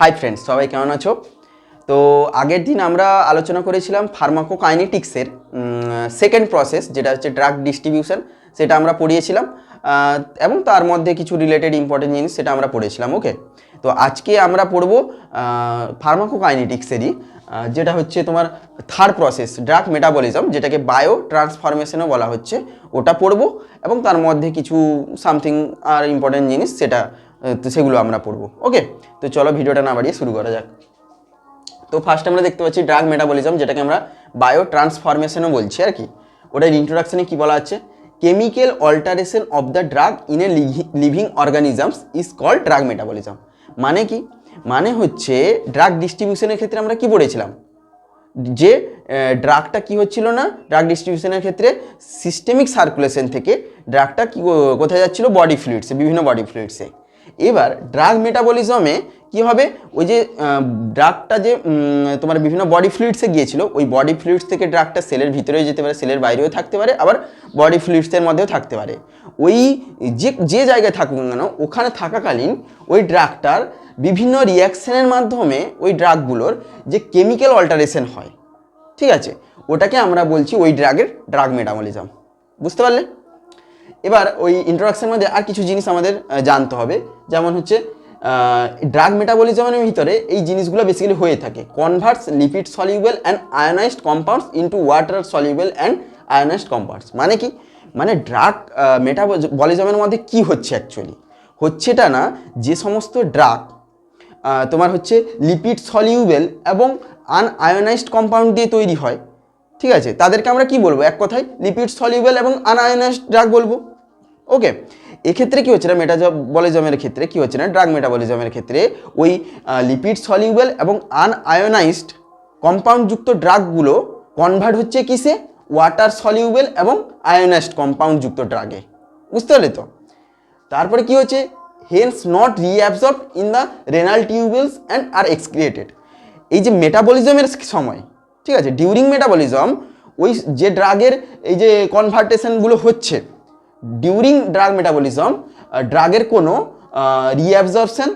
Hi friends, সবাই কেমন আছো? তো আগের দিন আমরা আলোচনা করেছিলাম ফার্মাকোকাইনেটিক্সের সেকেন্ড প্রসেস, যেটা হচ্ছে ড্রাগ ডিস্ট্রিবিউশন। সেটা আমরা পড়িয়েছিলাম এবং তার মধ্যে কিছু রিলেটেড ইম্পর্টেন্ট জিনিস সেটা আমরা পড়েছিলাম। ওকে, তো আজকে আমরা পড়বো ফার্মাকোকাইনেটিক্সেরই যেটা হচ্ছে তোমার থার্ড প্রসেস, ড্রাগ মেটাবলিজম, যেটাকে বায়ো ট্রান্সফরমেশনও বলা হচ্ছে, ওটা পড়বো এবং তার মধ্যে কিছু সামথিং আর ইম্পর্টেন্ট জিনিস তো সেগুলো আমরা পড়বো। ওকে, তো চলো ভিডিওটা না বাড়িয়ে শুরু করা যাক। তো ফার্স্ট আমরা দেখতে পাচ্ছি ড্রাগ মেটাবলিজম, যেটাকে আমরা বায়ো ট্রান্সফরমেশনও বলছি আর কি। ওটার ইন্ট্রোডাকশনে কি বলা আছে? Chemical alteration of the drug in a living organisms is called drug metabolism. মানে কি? মানে হচ্ছে ড্রাগ ডিস্ট্রিবিউশনের ক্ষেত্রে আমরা কি পড়েছিলাম, যে ড্রাগটা কি হচ্ছিল না, ড্রাগ ডিস্ট্রিবিউশনের ক্ষেত্রে সিস্টেমিক সার্কুলেশন থেকে ড্রাগটা কি কোথায় যাচ্ছিল? বডি ফ্লুইডসে, বিভিন্ন বডি ফ্লুইডসে। এবার ড্রাগ মেটাবলিজমে কি হবে? ওই যে ড্রাগটা যে তোমার বিভিন্ন বডি ফ্লুইডসে গিয়েছিল, ওই বডি ফ্লুইডস থেকে ড্রাগটা সেলের ভিতরেও যেতে পারে, সেলের বাইরেও থাকতে পারে, আবার বডি ফ্লুইডসের মধ্যেও থাকতে পারে। ওই যে জায়গায় থাকুক না কেন, ওখানে থাকাকালীন ওই ড্রাগটার বিভিন্ন রিয়াকশনের মাধ্যমে ওই ড্রাগগুলোর যে কেমিক্যাল অল্টারেশন হয়, ঠিক আছে, ওটাকে আমরা বলছি ওই ড্রাগ মেটাবলিজম। বুঝতে পারলে? এবার ওই ইন্ট্রোডাকশনের মধ্যে আর কিছু জিনিস আমাদের জানতে হবে, যেমন হচ্ছে ড্রাগ মেটাবলিজমের ভিতরে এই জিনিসগুলো বেসিক্যালি হয়ে থাকে। Converts lipid soluble and ionized compounds into water soluble and ionized compounds. মানে কি? মানে ড্রাগ মেটাবলিজমের মধ্যে কি হচ্ছে অ্যাকচুয়ালি? হচ্ছেটা না, যে সমস্ত ড্রাগ তোমার হচ্ছে লিপিড সলিউবল এবং আনআয়োনাইজড কম্পাউন্ড দিয়ে তৈরি হয়, ঠিক আছে, তাদেরকে আমরা কি বলবো? এক কথায় লিপিড সলিউবল এবং আনআয়োনাইজড ড্রাগ বলবো। ওকে, এক্ষেত্রে কি হচ্ছে না, মেটাবলিজমের ক্ষেত্রে কি হচ্ছে না, ড্রাগ মেটাবলিজমের ক্ষেত্রে ওই লিপিড সলিউবল এবং আনআয়োনাইজড কম্পাউন্ডযুক্ত ড্রাগগুলো কনভার্ট হচ্ছে কিসে? ওয়াটার সলিউবল এবং আয়োনাইজড কম্পাউন্ডযুক্ত ড্রাগে। বুঝতে পারলে তো? তারপরে কি হচ্ছে? Hence not reabsorb in the renal tubules and আর এক্সক্রিয়েটেড। এই যে মেটাবলিজমের সময়, ঠিক আছে, ডিউরিং মেটাবলিজম ওই যে ড্রাগের এই যে কনভার্টেশনগুলো হচ্ছে, ডিউরিং ড্রাগ মেটাবলিজম ড্রাগের কোনো রিঅ্যাবজর্পশন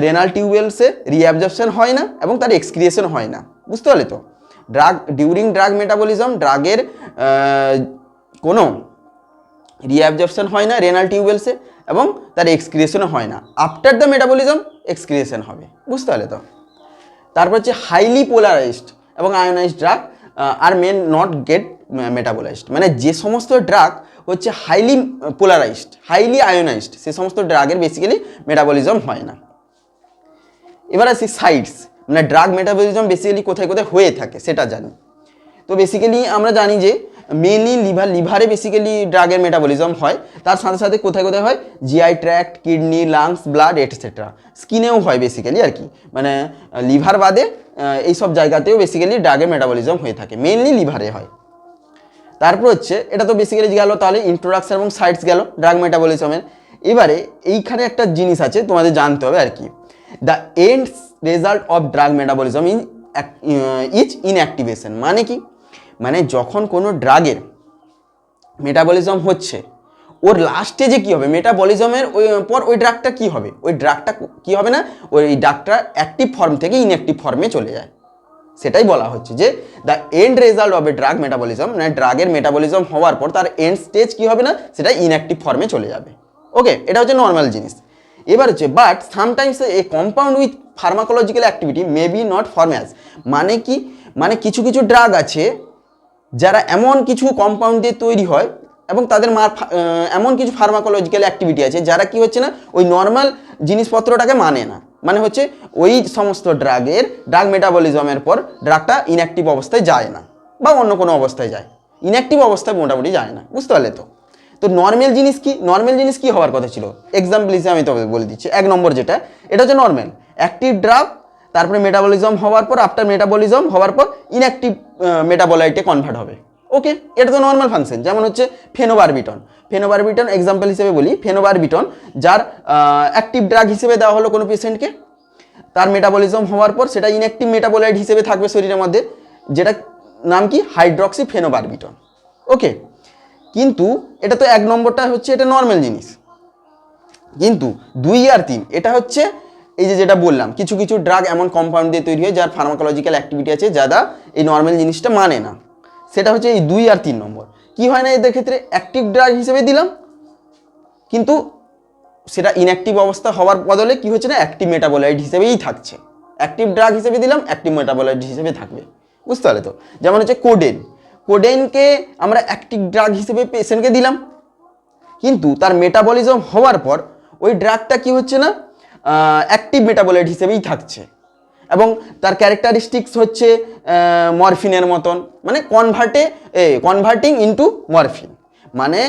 রেনাল টিউবুলসে রিঅ্যাবজর্পশন হয় না এবং তার এক্সক্রিয়েশন হয় না। বুঝতে পারলে তো? ডিউরিং ড্রাগ মেটাবলিজম ড্রাগের কোনো রিঅ্যাবজর্পশন হয় না রেনাল টিউবুলসে এবং তার এক্সক্রিয়েশনও হয় না। আফটার দ্য মেটাবলিজম এক্সক্রিয়েশন হবে। বুঝতে পারলে তো? তারপর হচ্ছে হাইলি পোলারাইজড এবং ionized drug are main not get metabolized. মানে যে সমস্ত ড্রাগ হচ্ছে হাইলি পোলারাইজড, হাইলি আয়োনাইজড, সে সমস্ত ড্রাগের বেসিক্যালি মেটাবলিজম হয় না। এবার আসি সাইটস, মানে ড্রাগ মেটাবলিজম বেসিক্যালি কোথায় কোথায় হয়ে থাকে সেটা জানি। তো বেসিক্যালি আমরা জানি যে মেনলি লিভারে বেসিক্যালি ড্রাগের মেটাবলিজম হয়, তার সাথে সাথে কোথায় কোথায় হয়? GI tract, kidney, lungs, blood, etcetera. স্কিনেও হয় বেসিক্যালি আর কি, মানে লিভার বাদে এইসব জায়গাতেও বেসিক্যালি ড্রাগের মেটাবলিজম হয়ে থাকে, মেনলি লিভারে হয়। তারপর হচ্ছে এটা তো বেসিক্যালি গেল, তাহলে ইন্ট্রোডাকশন এবং সাইটস গেল ড্রাগ মেটাবলিজমের। এবারে এইখানে একটা জিনিস আছে তোমাদের জানতে হবে আর কি, the end result of drug metabolism is inactivation. মানে কি? মানে যখন কোনো ড্রাগের মেটাবলিজম হচ্ছে, ওর লাস্টে যে কী হবে, মেটাবলিজমের পর ওই ড্রাগটা কী হবে? ওই ড্রাগটা কী হবে না, ওই ড্রাগটা অ্যাক্টিভ ফর্ম থেকে ইনঅ্যাক্টিভ ফর্মে চলে যায়। সেটাই বলা হচ্ছে যে the end result of a drug metabolism, মানে ড্রাগের মেটাবলিজম হওয়ার পর তার এন্ড স্টেজ কী হবে না, সেটা ইনঅ্যাক্টিভ ফর্মে চলে যাবে। ওকে, এটা হচ্ছে নর্মাল জিনিস। এবার হচ্ছে but sometimes a compound with pharmacological activity may be not form as. মানে কি? মানে কিছু কিছু ড্রাগ আছে যারা এমন কিছু কম্পাউন্ড দিয়ে তৈরি হয় এবং তাদের এমন কিছু ফার্মাকোলজিক্যাল অ্যাক্টিভিটি আছে যারা কি হচ্ছে না, ওই নর্মাল জিনিসপত্রটাকে মানে না। মানে হচ্ছে ওই সমস্ত ড্রাগ মেটাবলিজমের পর ড্রাগটা ইনঅ্যাক্টিভ অবস্থায় যায় না বা অন্য কোনো অবস্থায় যায়, ইনঅ্যাক্টিভ অবস্থায় মোটামুটি যায় না। বুঝতে পারলে তো? তো নর্মাল জিনিস কি, নর্মাল জিনিস কি হওয়ার কথা ছিল? এক্সাম্পল হিসেবে আমি তো বলে দিচ্ছি। এক নম্বর যেটা, এটা হচ্ছে নর্মাল অ্যাক্টিভ ড্রাগ, তারপরে মেটাবলিজম হওয়ার পর, আফটার মেটাবলিজম হওয়ার পর ইনঅ্যাক্টিভ মেটাবলাইটে কনভার্ট হবে। ওকে, এটা তো নর্মাল ফাংশন। যেমন হচ্ছে ফেনোবারবিটন এক্সাম্পল হিসেবে বলি, ফেনোবারবিটন যার অ্যাক্টিভ ড্রাগ হিসেবে দেওয়া হলো কোনো পেশেন্টকে, তার মেটাবলিজম হওয়ার পর সেটা ইনঅ্যাক্টিভ মেটাবলাইট হিসেবে থাকবে শরীরের মধ্যে, যেটা নাম কি? হাইড্রক্সি ফেনোবারবিটন। ওকে, কিন্তু এটা তো এক নম্বরটা হচ্ছে এটা নর্মাল জিনিস, কিন্তু 2 আর 3 এটা হচ্ছে এই যে যেটা বললাম কিছু কিছু ড্রাগ এমন কম্পাউন্ড দিয়ে তৈরি হয় যার ফার্মাকোলজিক্যাল অ্যাক্টিভিটি আছে যারা এই নর্মাল জিনিসটা মানে না, সেটা হচ্ছে এই 2 আর 3 নম্বর। কি হয় না এদের ক্ষেত্রে, অ্যাক্টিভ ড্রাগ হিসেবে দিলাম কিন্তু সেটা ইনঅ্যাক্টিভ অবস্থা হওয়ার বদলে কি হচ্ছে না অ্যাক্টিভ মেটাবোলাইট হিসেবেই থাকছে। অ্যাক্টিভ ড্রাগ হিসেবে দিলাম, অ্যাক্টিভ মেটাবোলাইট হিসেবে থাকবে, বুঝতে পারলে তো। যেমন হচ্ছে কোডেন, কোডেনকে আমরা অ্যাক্টিভ ড্রাগ হিসেবে পেশেন্টকে দিলাম, কিন্তু তার মেটাবলিজম হওয়ার পর ওই ড্রাগটা কি হচ্ছে না অ্যাক্টিভ মেটাবোলাইট হিসেবেই থাকছে এবং তার ক্যারেক্টারিস্টিক্স হচ্ছে মরফিনের মতন, মানে কনভার্টিং ইনটু মরফিন। মানে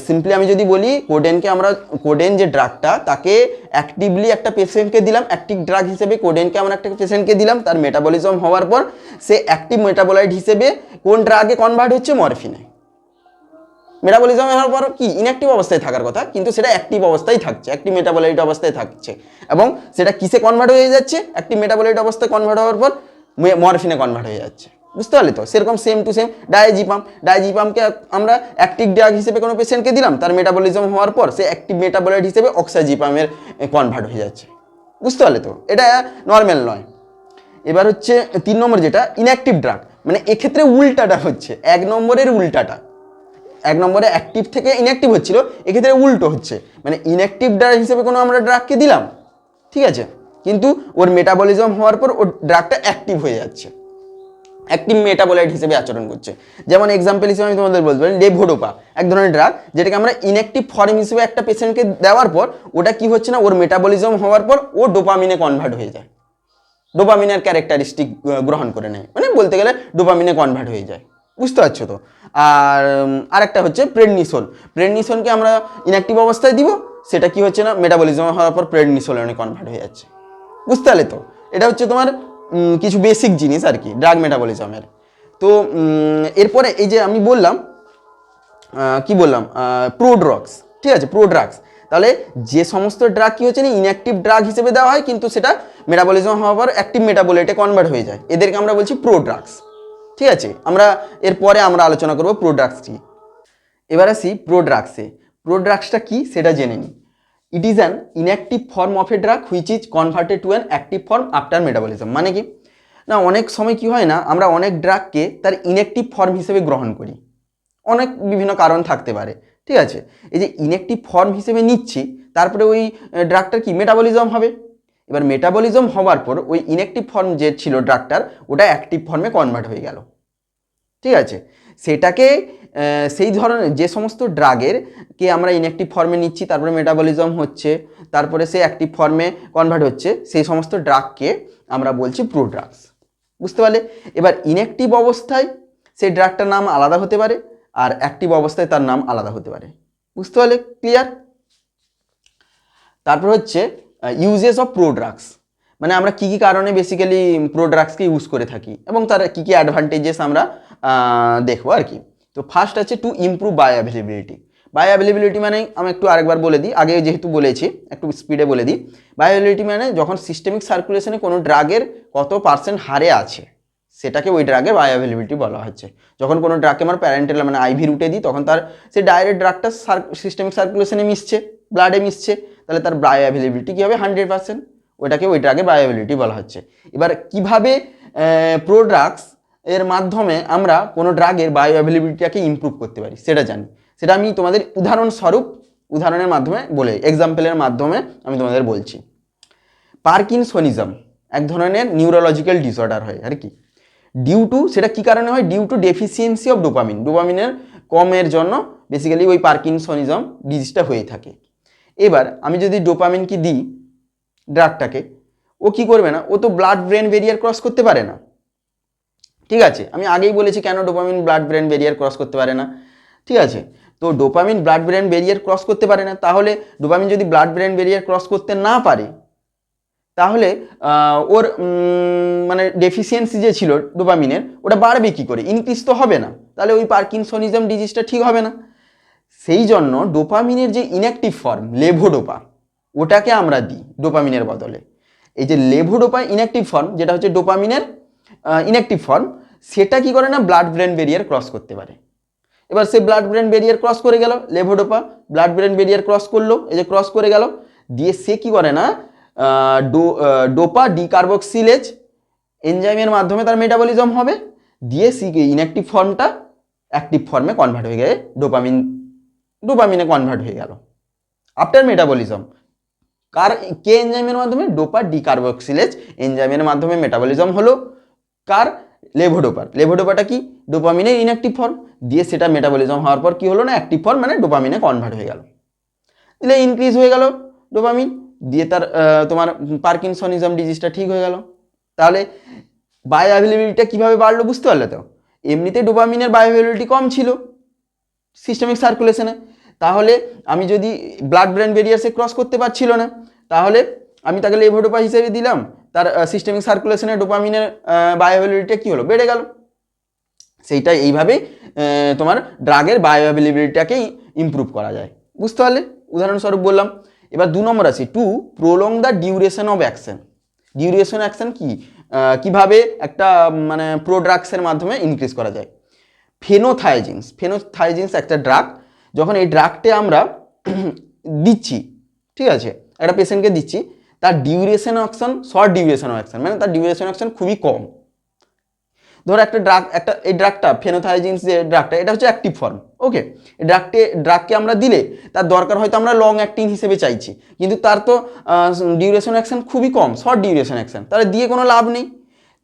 সিম্পলি আমি যদি বলি কোডেন যে ড্রাগটা তাকে অ্যাক্টিভলি একটা পেশেন্টকে দিলাম, অ্যাক্টিভ ড্রাগ হিসেবে কোডেনকে আমরা একটা পেশেন্টকে দিলাম, তার মেটাবলিজম হওয়ার পর সে অ্যাক্টিভ মেটাবোলাইট হিসেবে কোন ড্রাগে কনভার্ট হচ্ছে, মরফিনে। মেটাবলিজম হওয়ার পর কি ইনঅ্যাক্টিভ অবস্থায় থাকার কথা, কিন্তু সেটা অ্যাক্টিভ অবস্থায় থাকছে, অ্যাক্টিভ মেটাবোলাইট অবস্থায় থাকছে এবং সেটা কিসে কনভার্ট হয়ে যাচ্ছে, অ্যাক্টিভ মেটাবোলাইট অবস্থায় কনভার্ট হওয়ার পর মরফিনে কনভার্ট হয়ে যাচ্ছে, বুঝতে পারলে তো। সেরকম সেম টু সেম ডায়াজিপামকে আমরা অ্যাক্টিভ ড্রাগ হিসেবে কোনো পেশেন্টকে দিলাম, তার মেটাবলিজম হওয়ার পর সে অ্যাক্টিভ মেটাবোলাইট হিসেবে অক্সাজিপামের কনভার্ট হয়ে যাচ্ছে, বুঝতে পারলে তো। এটা নর্মাল নয়। এবার হচ্ছে 3 নম্বর যেটা ইনঅ্যাক্টিভ ড্রাগ, মানে এক্ষেত্রে উল্টাটা হচ্ছে 1 নম্বরের উল্টাটা। 1 নম্বরে অ্যাক্টিভ থেকে ইনঅ্যাক্টিভ হচ্ছিল, এক্ষেত্রে উল্টো হচ্ছে, মানে ইনঅ্যাক্টিভ ড্রাগ হিসেবে কোনো আমরা ড্রাগকে দিলাম, ঠিক আছে, কিন্তু ওর মেটাবলিজম হওয়ার পর ওর ড্রাগটা অ্যাক্টিভ হয়ে যাচ্ছে, অ্যাক্টিভ মেটাবোলাইট হিসেবে আচরণ করছে। যেমন এক্সাম্পল হিসেবে আমি তোমাদের বলতে পারি লেভোডোপা, এক ধরনের ড্রাগ যেটাকে আমরা ইনঅ্যাক্টিভ ফর্ম হিসেবে একটা পেশেন্টকে দেওয়ার পর ওটা কি হচ্ছে না ওর মেটাবলিজম হওয়ার পর ও ডোপামিনে কনভার্ট হয়ে যায়, ডোপামিনের ক্যারেক্টারিস্টিক গ্রহণ করে নেয়, মানে বলতে গেলে ডোপামিনে কনভার্ট হয়ে যায়, বুঝতে পারছো তো। আর আরেকটা হচ্ছে প্রেডনিসনকে আমরা ইনঅ্যাক্টিভ অবস্থায় দিব, সেটা কি হচ্ছে না মেটাবলিজম হওয়ার পর প্রেডনিসোলনে কনভার্ট হয়ে যাচ্ছে, বুঝতে পারলে তো। এটা হচ্ছে তোমার কিছু বেসিক জিনিস আর কি ড্রাগ মেটাবলিজমের। তো এরপরে এই যে আমি বললাম প্রোড্রাগস, ঠিক আছে, প্রোড্রাগস। তাহলে যে সমস্ত ড্রাগ কি হচ্ছে না ইনঅ্যাক্টিভ ড্রাগ হিসেবে দেওয়া হয় কিন্তু সেটা মেটাবলিজম হওয়ার পর অ্যাক্টিভ মেটাবোলাইটে কনভার্ট হয়ে যায়, এদেরকে আমরা বলছি প্রোড্রাগস, ঠিক আছে। এরপরে আমরা আলোচনা করব প্রোড্রাগস কি। এবার আসি প্রোড্রাগসটা কি সেটা জেনে নিই। It is an inactive form of a drug which is converted to an active form after metabolism. মানে কি না অনেক সময় কি হয় না আমরা অনেক ড্রাগকে তার ইনঅ্যাক্টিভ ফর্ম হিসেবে গ্রহণ করি, অনেক বিভিন্ন কারণ থাকতে পারে, ঠিক আছে। এই যে ইনঅ্যাক্টিভ ফর্ম হিসেবে নিচ্ছি তারপরে ওই ড্রাগটার কি মেটাবলিজম হবে, এবার মেটাবলিজম হওয়ার পর ওই ইনঅ্যাক্টিভ ফর্ম যে ছিল ড্রাগটার ওটা অ্যাক্টিভ ফর্মে কনভার্ট হয়ে গেল, ঠিক আছে। সেটাকে সেই ধরনের যে সমস্ত ড্রাগের কে আমরা ইনঅ্যাক্টিভ ফর্মে নিচ্ছি তারপরে মেটাবলিজম হচ্ছে তারপরে সে অ্যাক্টিভ ফর্মে কনভার্ট হচ্ছে, সেই সমস্ত ড্রাগকে আমরা বলছি প্রোড্রাগস, বুঝতে পারলে। এবার ইনঅ্যাক্টিভ অবস্থায় সেই ড্রাগটার নাম আলাদা হতে পারে আর অ্যাক্টিভ অবস্থায় তার নাম আলাদা হতে পারে, বুঝতে পারলে, ক্লিয়ার। তারপর হচ্ছে ইউজেস অফ প্রোড্রাগস, মানে আমরা কী কী কারণে বেসিক্যালি প্রোড্রাগসকে ইউজ করে থাকি এবং তার কী কী অ্যাডভান্টেজেস আমরা দেখবো আর কি। তো ফার্স্ট আছে টু ইমপ্রুভ বায়োঅ্যাভেলেবিলিটি মানে আমি একটু আরেকবার বলে দিই, আগে যেহেতু বলেছি একটু স্পিডে বলে দিই। বায়োঅ্যাভেলেবিলিটি মানে যখন সিস্টেমিক সার্কুলেশনে কোনো ড্রাগের কত % হারে আছে সেটাকে ওই ড্রাগের বায়োঅ্যাভেলেবিলিটি বলা হচ্ছে। যখন কোনো ড্রাগকে আমরা প্যারেন্টেল মানে আইভি রুটে দিই তখন তার সে ডাইরেক্ট ড্রাগটা সিস্টেমিক সার্কুলেশনে মিশছে, ব্লাডে মিশছে, তাহলে তার বায়োঅ্যাভেলেবিলিটি কী হবে 100%, ওইটাকে ওই ড্রাগের বায়োঅ্যাভেলেবিলিটি বলা হচ্ছে। এবার কিভাবে প্রোড্রাগস এর মাধ্যমে আমরা কোনো ড্রাগের বায়োঅ্যাভেলেবিলিটিটাকে ইমপ্রুভ করতে পারি সেটা জানি, সেটা আমি তোমাদের উদাহরণের মাধ্যমে এক্সাম্পলের মাধ্যমে আমি তোমাদের বলছি। পার্কিনসনিজম এক ধরনের নিউরোলজিক্যাল ডিসঅর্ডার হয় আর কি, সেটা কী কারণে হয়, ডিউ টু ডেফিসিয়েন্সি অফ ডোপামিনের কমের জন্য বেসিক্যালি ওই পার্কিনসনিজম ডিজিজটা হয়ে থাকে। এবার আমি যদি ডোপামিন কি দিই ড্রাগটাকে, ও কি করবে না, ও তো ব্লাড ব্রেন ব্যারিয়ার ক্রস করতে পারে না, ঠিক আছে। আমি আগেই বলেছি কেন dopamine blood brain barrier cross করতে পারে না, ঠিক আছে। তো dopamine blood brain barrier cross করতে পারে না, তাহলে ডোপামিন যদি ব্লাড ব্রেন ব্যারিয়ার ক্রস করতে না পারে তাহলে ওর মানে ডেফিসিয়েন্সি যে ছিল ডোপামিনের ওটা বাড়বে কী করে, ইনক্রিজ তো হবে না, তাহলে ওই পার্কিনসনিজম ডিজিজটা ঠিক হবে না। সেই জন্য ডোপামিনের যে ইনঅ্যাক্টিভ ফর্ম লেভোডোপা ওটাকে আমরা দিই ডোপামিনের বদলে। এই যে লেভোডোপা ইনঅ্যাক্টিভ ফর্ম যেটা হচ্ছে ডোপামিনের ইনঅ্যাক্টিভ ফর্ম, সেটা কি করে না ব্লাড ব্রেন ব্যারিয়ার ক্রস করতে পারে। এবার সে ব্লাড ব্রেন ব্যারিয়ার ক্রস করে গেল, levodopa blood brain barrier cross করলো, এই যে ক্রস করে গেল, দিয়ে সে কি করে না ডোপা ডিকার্বক্সিলেজ এনজাইমের মাধ্যমে তার মেটাবলিজম হবে, দিয়ে ইনঅ্যাক্টিভ ফর্মটা অ্যাক্টিভ ফর্মে কনভার্ট হয়ে গেলে ডোপামিনে কনভার্ট হয়ে গেল আফটার মেটাবলিজম। কে এনজাইমের মাধ্যমে? ডোপা ডিকার্বক্সিলেজ এনজাইমের মাধ্যমে মেটাবলিজম হলো কার? লেভোডোপার। লেভোডোপাটা কি? ডোপামিনের ইনঅ্যাক্টিভ ফর্ম, দিয়ে সেটা মেটাবলিজম হওয়ার পর কি হলো না, অ্যাক্টিভ ফর্ম মানে ডোপামিনে কনভার্ট হয়ে গেল, দিলে ইনক্রিজ হয়ে গেল ডোপামিন, দিয়ে তার তোমার পার্কিনসনিজম ডিজিজটা ঠিক হয়ে গেল। তাহলে বায়ো অ্যাভেলেবিলিটিটা কীভাবে বাড়লো বুঝতে পারলে তো? এমনিতে ডোপামিনের বায়ো অ্যাভেলেবিলিটি কম ছিল সিস্টেমিক সার্কুলেশনে, তাহলে আমি যদি ব্লাড ব্রেন ব্যারিয়ারসে ক্রস করতে পারছিল না, তাহলে আমি তাকে লেভোডোপা হিসেবে দিলাম, তার সিস্টেমিক সার্কুলেশনে ডোপামিনের বায়ো অ্যাভেলেবিলিটি কী হলো, বেড়ে গেল। সেইটা এইভাবেই তোমার ড্রাগের বায়ো অ্যাভেলেবিলিটিটাকে ইমপ্রুভ করা যায়, বুঝতে পারলে? উদাহরণস্বরূপ বললাম। এবার 2 নম্বর আসি, to prolong the duration of action. Duration action কি, কিভাবে একটা মানে প্রোড্রাগসের মাধ্যমে ইনক্রিজ করা যায়। ফেনোথাইজিনস একটা ড্রাগ, যখন এই ড্রাগটে আমরা দিচ্ছি, ঠিক আছে, একটা পেশেন্টকে দিচ্ছি, তার duration action short duration of action, মানে তার ডিউরেশন অ্যাকশন খুবই কম। ধরো একটা ড্রাগ, এই ড্রাগটা ফেনোথাইজিনস যে ড্রাগটা, এটা হচ্ছে অ্যাক্টিভ ফর্ম, ওকে। এই ড্রাগকে আমরা দিলে তার দরকার হয়তো আমরা লং অ্যাক্টিং হিসেবে চাইছি, কিন্তু তার তো ডিউরেশন অ্যাকশন খুবই কম, শর্ট ডিউরেশন অ্যাকশন, তাহলে দিয়ে কোনো লাভ নেই।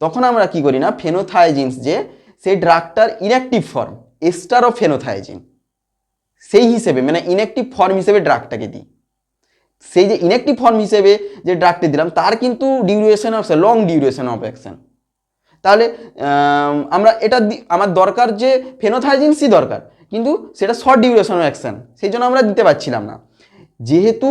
তখন আমরা কি করি না, ফেনোথাইজিনস যে সেই ড্রাগটার ইনঅ্যাক্টিভ ফর্ম এস্টার অফ ফেনোথাইজিন, সেই হিসেবে মানে ইনঅ্যাক্টিভ ফর্ম হিসেবে ড্রাগটাকে দিই। সেই যে ইনঅ্যাক্টিভ ফর্ম হিসেবে যে ড্রাগটি দিলাম তার কিন্তু duration of long duration of action. তাহলে আমরা এটা আমার দরকার যে ফেনোথাইজিনসই দরকার, কিন্তু সেটা শর্ট ডিউরেশন অফ অ্যাকশন, সেই জন্য আমরা দিতে পারছিলাম না। যেহেতু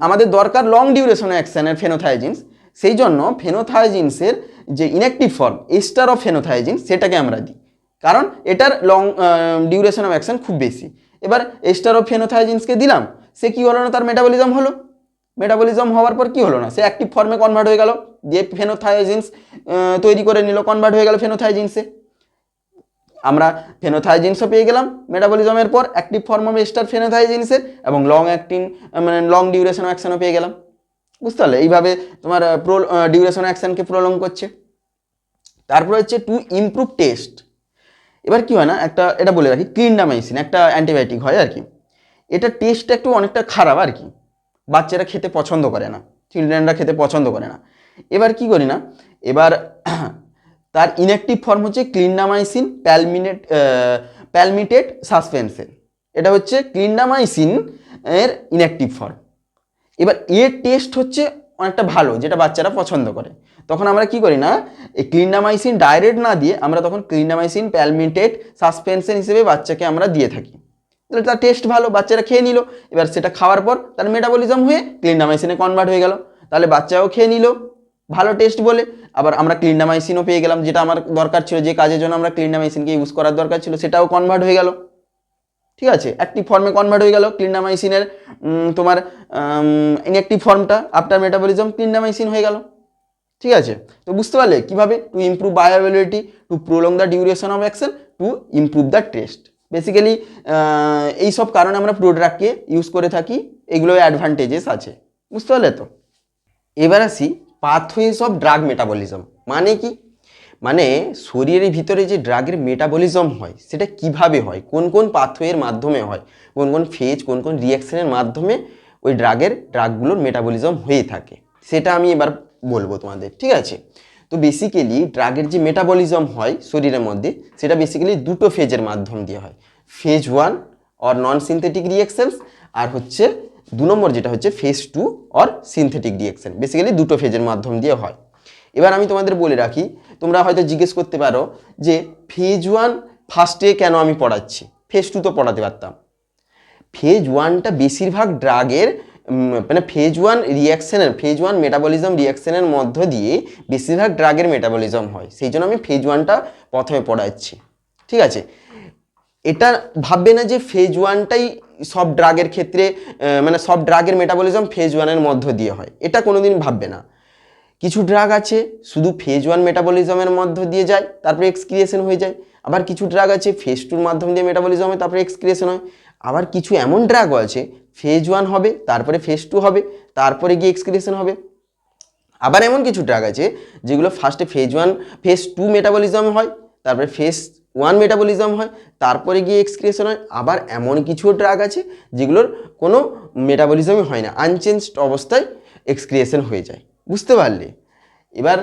আমাদের দরকার লং ডিউরেশন অফ অ্যাকশনের ফেনোথাইজিনস, সেই জন্য ফেনোথাইজিনসের যে ইনঅ্যাক্টিভ ফর্ম এস্টার অফ ফেনোথাইজিন সেটাকে আমরা দিই, কারণ এটার লং ডিউরেশন অফ অ্যাকশন খুব বেশি। এবার এস্টার অফ ফেনোথাইজিনসকে দিলাম, সে কী হলো না, তার মেটাবলিজম হলো। মেটাবলিজম হওয়ার পর কি হলো না, সে অ্যাক্টিভ ফর্মে কনভার্ট হয়ে গেল, দিয়ে ফেনোথাইজিনস তৈরি করে নিল, কনভার্ট হয়ে গেল ফেনোথাইজিনসে। আমরা ফেনোথাইজিনসও পেয়ে গেলাম মেটাবলিজমের পর, অ্যাক্টিভ ফর্ম অফ এস্টার ফেনোথাইজিনসের, এবং লং অ্যাক্টিং মানে লং ডিউরেশন অ্যাকশনও পেয়ে গেলাম, বুঝতে পারলে? এইভাবে তোমার ডিউরেশন অ্যাকশনকে প্রলং করছে। তারপর হচ্ছে টু ইমপ্রুভ টেস্ট। এবার কি হয় না, এটা বলে রাখি, ক্লিন্ডামাইসিন একটা অ্যান্টিবায়োটিক হয় আর কি, এটা টেস্টটা একটু অনেকটা খারাপ আর কি, বাচ্চারা খেতে পছন্দ করে না, চিলড্রেনরা খেতে পছন্দ করে না। এবার কি করি না, এবার তার ইনঅ্যাক্টিভ ফর্ম হচ্ছে ক্লিন্ডামাইসিন প্যালমিটেট সাসপেন্সেন, এটা হচ্ছে ক্লিন্ডামাইসিন এর ইনঅ্যাক্টিভ ফর্ম। এবার এর টেস্ট হচ্ছে অনেকটা ভালো, যেটা বাচ্চারা পছন্দ করে। তখন আমরা কি করি না, এই ক্লিন্ডামাইসিন ডাইরেক্ট না দিয়ে আমরা তখন ক্লিন্ডামাইসিন প্যালমিটেট সাসপেনশন হিসেবে বাচ্চাকে আমরা দিয়ে থাকি, তাহলে তার টেস্ট ভালো, বাচ্চারা খেয়ে নিল। এবার সেটা খাওয়ার পর তার মেটাবলিজম হয়ে ক্লিন্ডামাইসিনে কনভার্ট হয়ে গেল, তাহলে বাচ্চাও খেয়ে নিল ভালো টেস্ট বলে। আবার আমরা ক্লিন্ডামাইসিনও পেয়ে গেলাম, যেটা আমার দরকার ছিল, যে কাজের জন্য আমরা ক্লিন্ডামাইসিনকে ইউজ করার দরকার ছিল, সেটাও কনভার্ট হয়ে গেল, ঠিক আছে, অ্যাক্টিভ ফর্মে কনভার্ট হয়ে গেল। ক্লিন্ডামাইসিনের তোমার ইনঅ্যাক্টিভ ফর্মটা আফটার মেটাবলিজম ক্লিন্ডামাইসিন হয়ে গেল, ঠিক আছে। তো বুঝতে পারলে কীভাবে to improve bioavailability, to prolong the duration of action, to improve the taste. Basically এইসব কারণে আমরা প্রোডাক্টকে ইউজ করে থাকি, এগুলো অ্যাডভান্টেজেস আছে, বুঝতে পারলে তো। এবার আসি পাথওয়েজ অফ ড্রাগ মেটাবলিজম। মানে কি, মানে শরীরের ভিতরে যে ড্রাগের মেটাবলিজম হয় সেটা কিভাবে হয়, কোন কোন পাথওয়ের মাধ্যমে হয়, কোন কোন ফেজ, কোন কোন রিয়াকশনের মাধ্যমে ওই ড্রাগগুলোর মেটাবলিজম হয়ে থাকে, সেটা আমি এবার বলবো তোমাদের, ঠিক আছে। তো বেসিক্যালি ড্রাগের যে মেটাবলিজম হয় শরীরের মধ্যে, সেটা বেসিক্যালি দুটো ফেজের মাধ্যম দিয়ে হয়, phase 1 or non synthetic reactions, আর হচ্ছে 2 নম্বর যেটা হচ্ছে phase 2 or synthetic reaction. Basically দুটো ফেজের মাধ্যম দিয়ে হয়। এবার আমি তোমাদের বলে রাখি, তোমরা হয়তো জিজ্ঞেস করতে পারো যে ফেজ 1 ফার্স্টে কেন আমি পড়াচ্ছি, ফেজ 2 তো পড়াতে পারতাম। ফেজ 1টা বেশিরভাগ ড্রাগের মানে ফেজ 1 রিয়াকশনের, ফেজ 1 মেটাবলিজম রিয়াকশনের মধ্য দিয়ে বেশিরভাগ ড্রাগের মেটাবলিজম হয়, সেই জন্য আমি ফেজ 1টা প্রথমে পড়াচ্ছি, ঠিক আছে। এটা ভাববে না যে ফেজ 1টাই সব ড্রাগের ক্ষেত্রে মানে সব ড্রাগের মেটাবলিজম ফেজ 1-এর মধ্য দিয়ে হয়, এটা কোনোদিন ভাববে না। কিছু ড্রাগ আছে শুধু ফেজ 1 মেটাবলিজমের মধ্য দিয়ে যায়, তারপরে এক্সক্রিয়েশন হয়ে যায়। আবার কিছু ড্রাগ আছে ফেজ 2-র মাধ্যম দিয়ে মেটাবলিজম হয়, তারপরে এক্সক্রিয়েশন হয়। আবার কিছু এমন ড্রাগও আছে ফেজ 1 হবে, তারপরে ফেজ 2 হবে, তারপরে গিয়ে এক্সক্রিয়েশন হবে। আবার এমন কিছু ড্রাগ আছে যেগুলো ফার্স্টে ফেজ 2 মেটাবলিজম হয়, তারপরে ফেজ 1 মেটাবলিজম হয়, তারপরে গিয়ে এক্সক্রিয়েশন হয়। আবার এমন কিছু ড্রাগ আছে যেগুলোর কোনো মেটাবলিজমই হয় না, আনচেঞ্জড অবস্থায় এক্সক্রিয়েশন হয়ে যায়। বুঝতে পারলে? এবার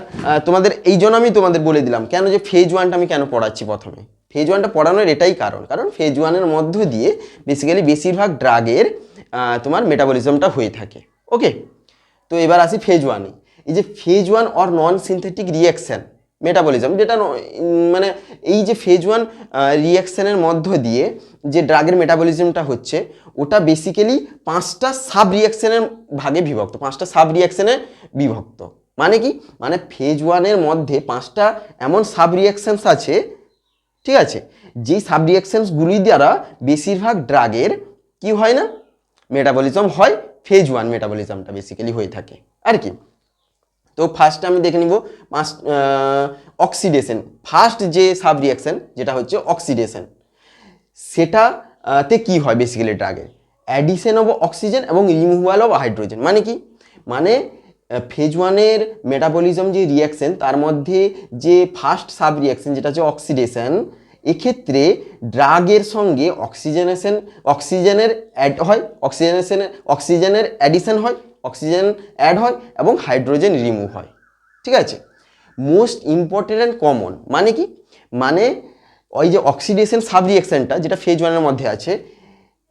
তোমাদের এই জন্য আমি তোমাদের বলে দিলাম কেন যে ফেজ 1টা আমি কেন পড়াচ্ছি প্রথমে। ফেজ 1টা পড়ানোর এটাই কারণ ফেজ 1-এর মধ্য দিয়ে বেসিক্যালি বেশিরভাগ ড্রাগের তোমার মেটাবলিজমটা হয়ে থাকে। ওকে, তো এবার আসি ফেজ 1-এ। এই যে phase 1 or non synthetic reaction metabolism, যেটা মানে এই যে ফেজ 1 রিয়াকশানের মধ্য দিয়ে যে ড্রাগের মেটাবলিজমটা হচ্ছে, ওটা বেসিক্যালি 5টা সাব রিয়াকশানের ভাগে বিভক্ত, 5টা সাব রিয়াকশানে বিভক্ত। মানে কি? মানে ফেজ 1-এর মধ্যে 5টা এমন সাব রিয়াকশানস আছে, ঠিক আছে, যেই সাব রিয়াকশানসগুলি দ্বারা বেশিরভাগ ড্রাগের কি হয় না, মেটাবলিজম হয়। ফেজ 1 মেটাবলিজমটা বেসিক্যালি হয়ে থাকে আর কি। তো ফার্স্ট আমি দেখে নিব অক্সিডেশন। ফার্স্ট যে সাব রিয়াকশান যেটা হচ্ছে অক্সিডেশন, সেটাতে কি হয় বেসিক্যালি ড্রাগের অ্যাডিশন অফ অক্সিজেন এবং রিমুভাল অফ হাইড্রোজেন। মানে কি? মানে ফেজ 1-এর মেটাবলিজম যে রিয়াকশান, তার মধ্যে যে ফার্স্ট সাব রিয়াকশান যেটা হচ্ছে অক্সিডেশন, এক্ষেত্রে ড্রাগের সঙ্গে অক্সিজেনের অ্যাড হয়, অক্সিজেনের অ্যাডিশন হয়, অক্সিজেন অ্যাড হয় এবং হাইড্রোজেন রিমুভ হয়। ঠিক আছে? মোস্ট ইম্পর্টেন্ট অ্যান্ড কমন মানে কি? মানে ওই যে অক্সিডেশন সাব রিয়াকশানটা যেটা ফেজ 1-এর মধ্যে আছে,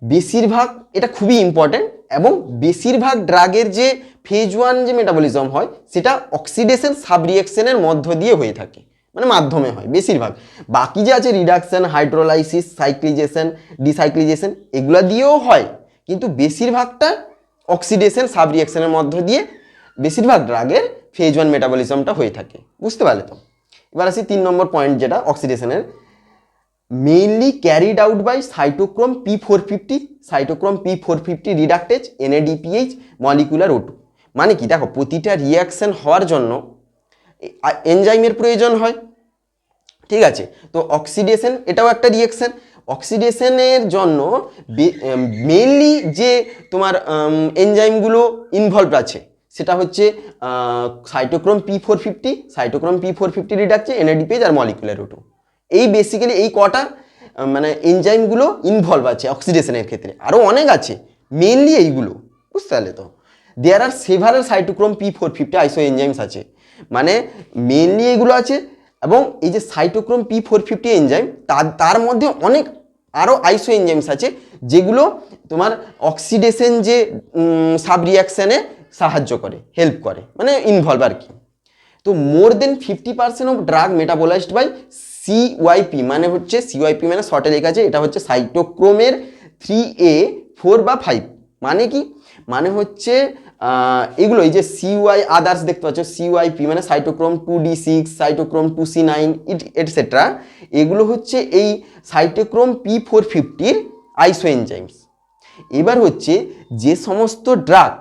বেশিরভাগ এটা খুবই ইম্পর্টেন্ট, এবং বেশিরভাগ ড্রাগের যে ফেজ 1 যে মেটাবলিজম হয় সেটা অক্সিডেশন সাব রিয়াকশানের মধ্য দিয়ে হয়ে থাকে, মানে মাধ্যমে হয় বেশিরভাগ। বাকি যে আছে রিডাকশন, হাইড্রোলাইসিস, সাইক্লিজেশন, ডিসাইক্লিজেশন, এগুলো দিয়েও হয়, কিন্তু বেশিরভাগটা অক্সিডেশন সাব রিয়াকশানের মধ্য দিয়ে বেশিরভাগ ড্রাগের ফেজ 1 মেটাবলিজমটা হয়ে থাকে। বুঝতে পারলে তো? এবার আসি 3 নম্বর পয়েন্ট, যেটা অক্সিডেশনের mainly carried out by cytochrome P450 reductase NADPH molecular O2। মানে কি? দেখো, প্রতিটা রিয়াকশন হওয়ার জন্য এনজাইমের প্রয়োজন হয়, ঠিক আছে? তো অক্সিডেশন এটাও একটা রিয়াকশন। অক্সিডেশনের জন্য মেইনলি যে তোমার এনজাইমগুলো ইনভলভ আছে সেটা হচ্ছে সাইটোক্রোম P450 রিডাক্টেজ NADPH আর মলিকুলার O2। এই বেসিক্যালি এই কটা মানে এনজাইমগুলো ইনভলভ আছে অক্সিডেশনের ক্ষেত্রে। আরও অনেক আছে, মেইনলি এইগুলো। বুঝতে পারলে তো? দেয়ার আর সেভারাল সাইটোক্রোম P450 আইসো এনজাইমস আছে, মানে মেইনলি এইগুলো আছে। এবং এই যে সাইটোক্রোম P450 এনজাইম, তার মধ্যে অনেক আরও আইসো এনজাইমস আছে যেগুলো তোমার অক্সিডেশন যে সাব রিয়াকশানে সাহায্য করে, হেল্প করে, মানে ইনভলভ আর কি। তো more than 50% of drug metabolized by CYP, মানে হচ্ছে CYP মানে শর্টে লেখা আছে, এটা হচ্ছে সাইটোক্রোমের 3A 4 বা 5। মানে কি? মানে হচ্ছে এগুলো এই যে আদার্স দেখতে পাচ্ছ, CYP মানে cytochrome 2D6, cytochrome 2C9 etcetera, এগুলো হচ্ছে এই সাইটোক্রোম P450-র আইসো এনজাইমস। এবার হচ্ছে যে সমস্ত ড্রাগ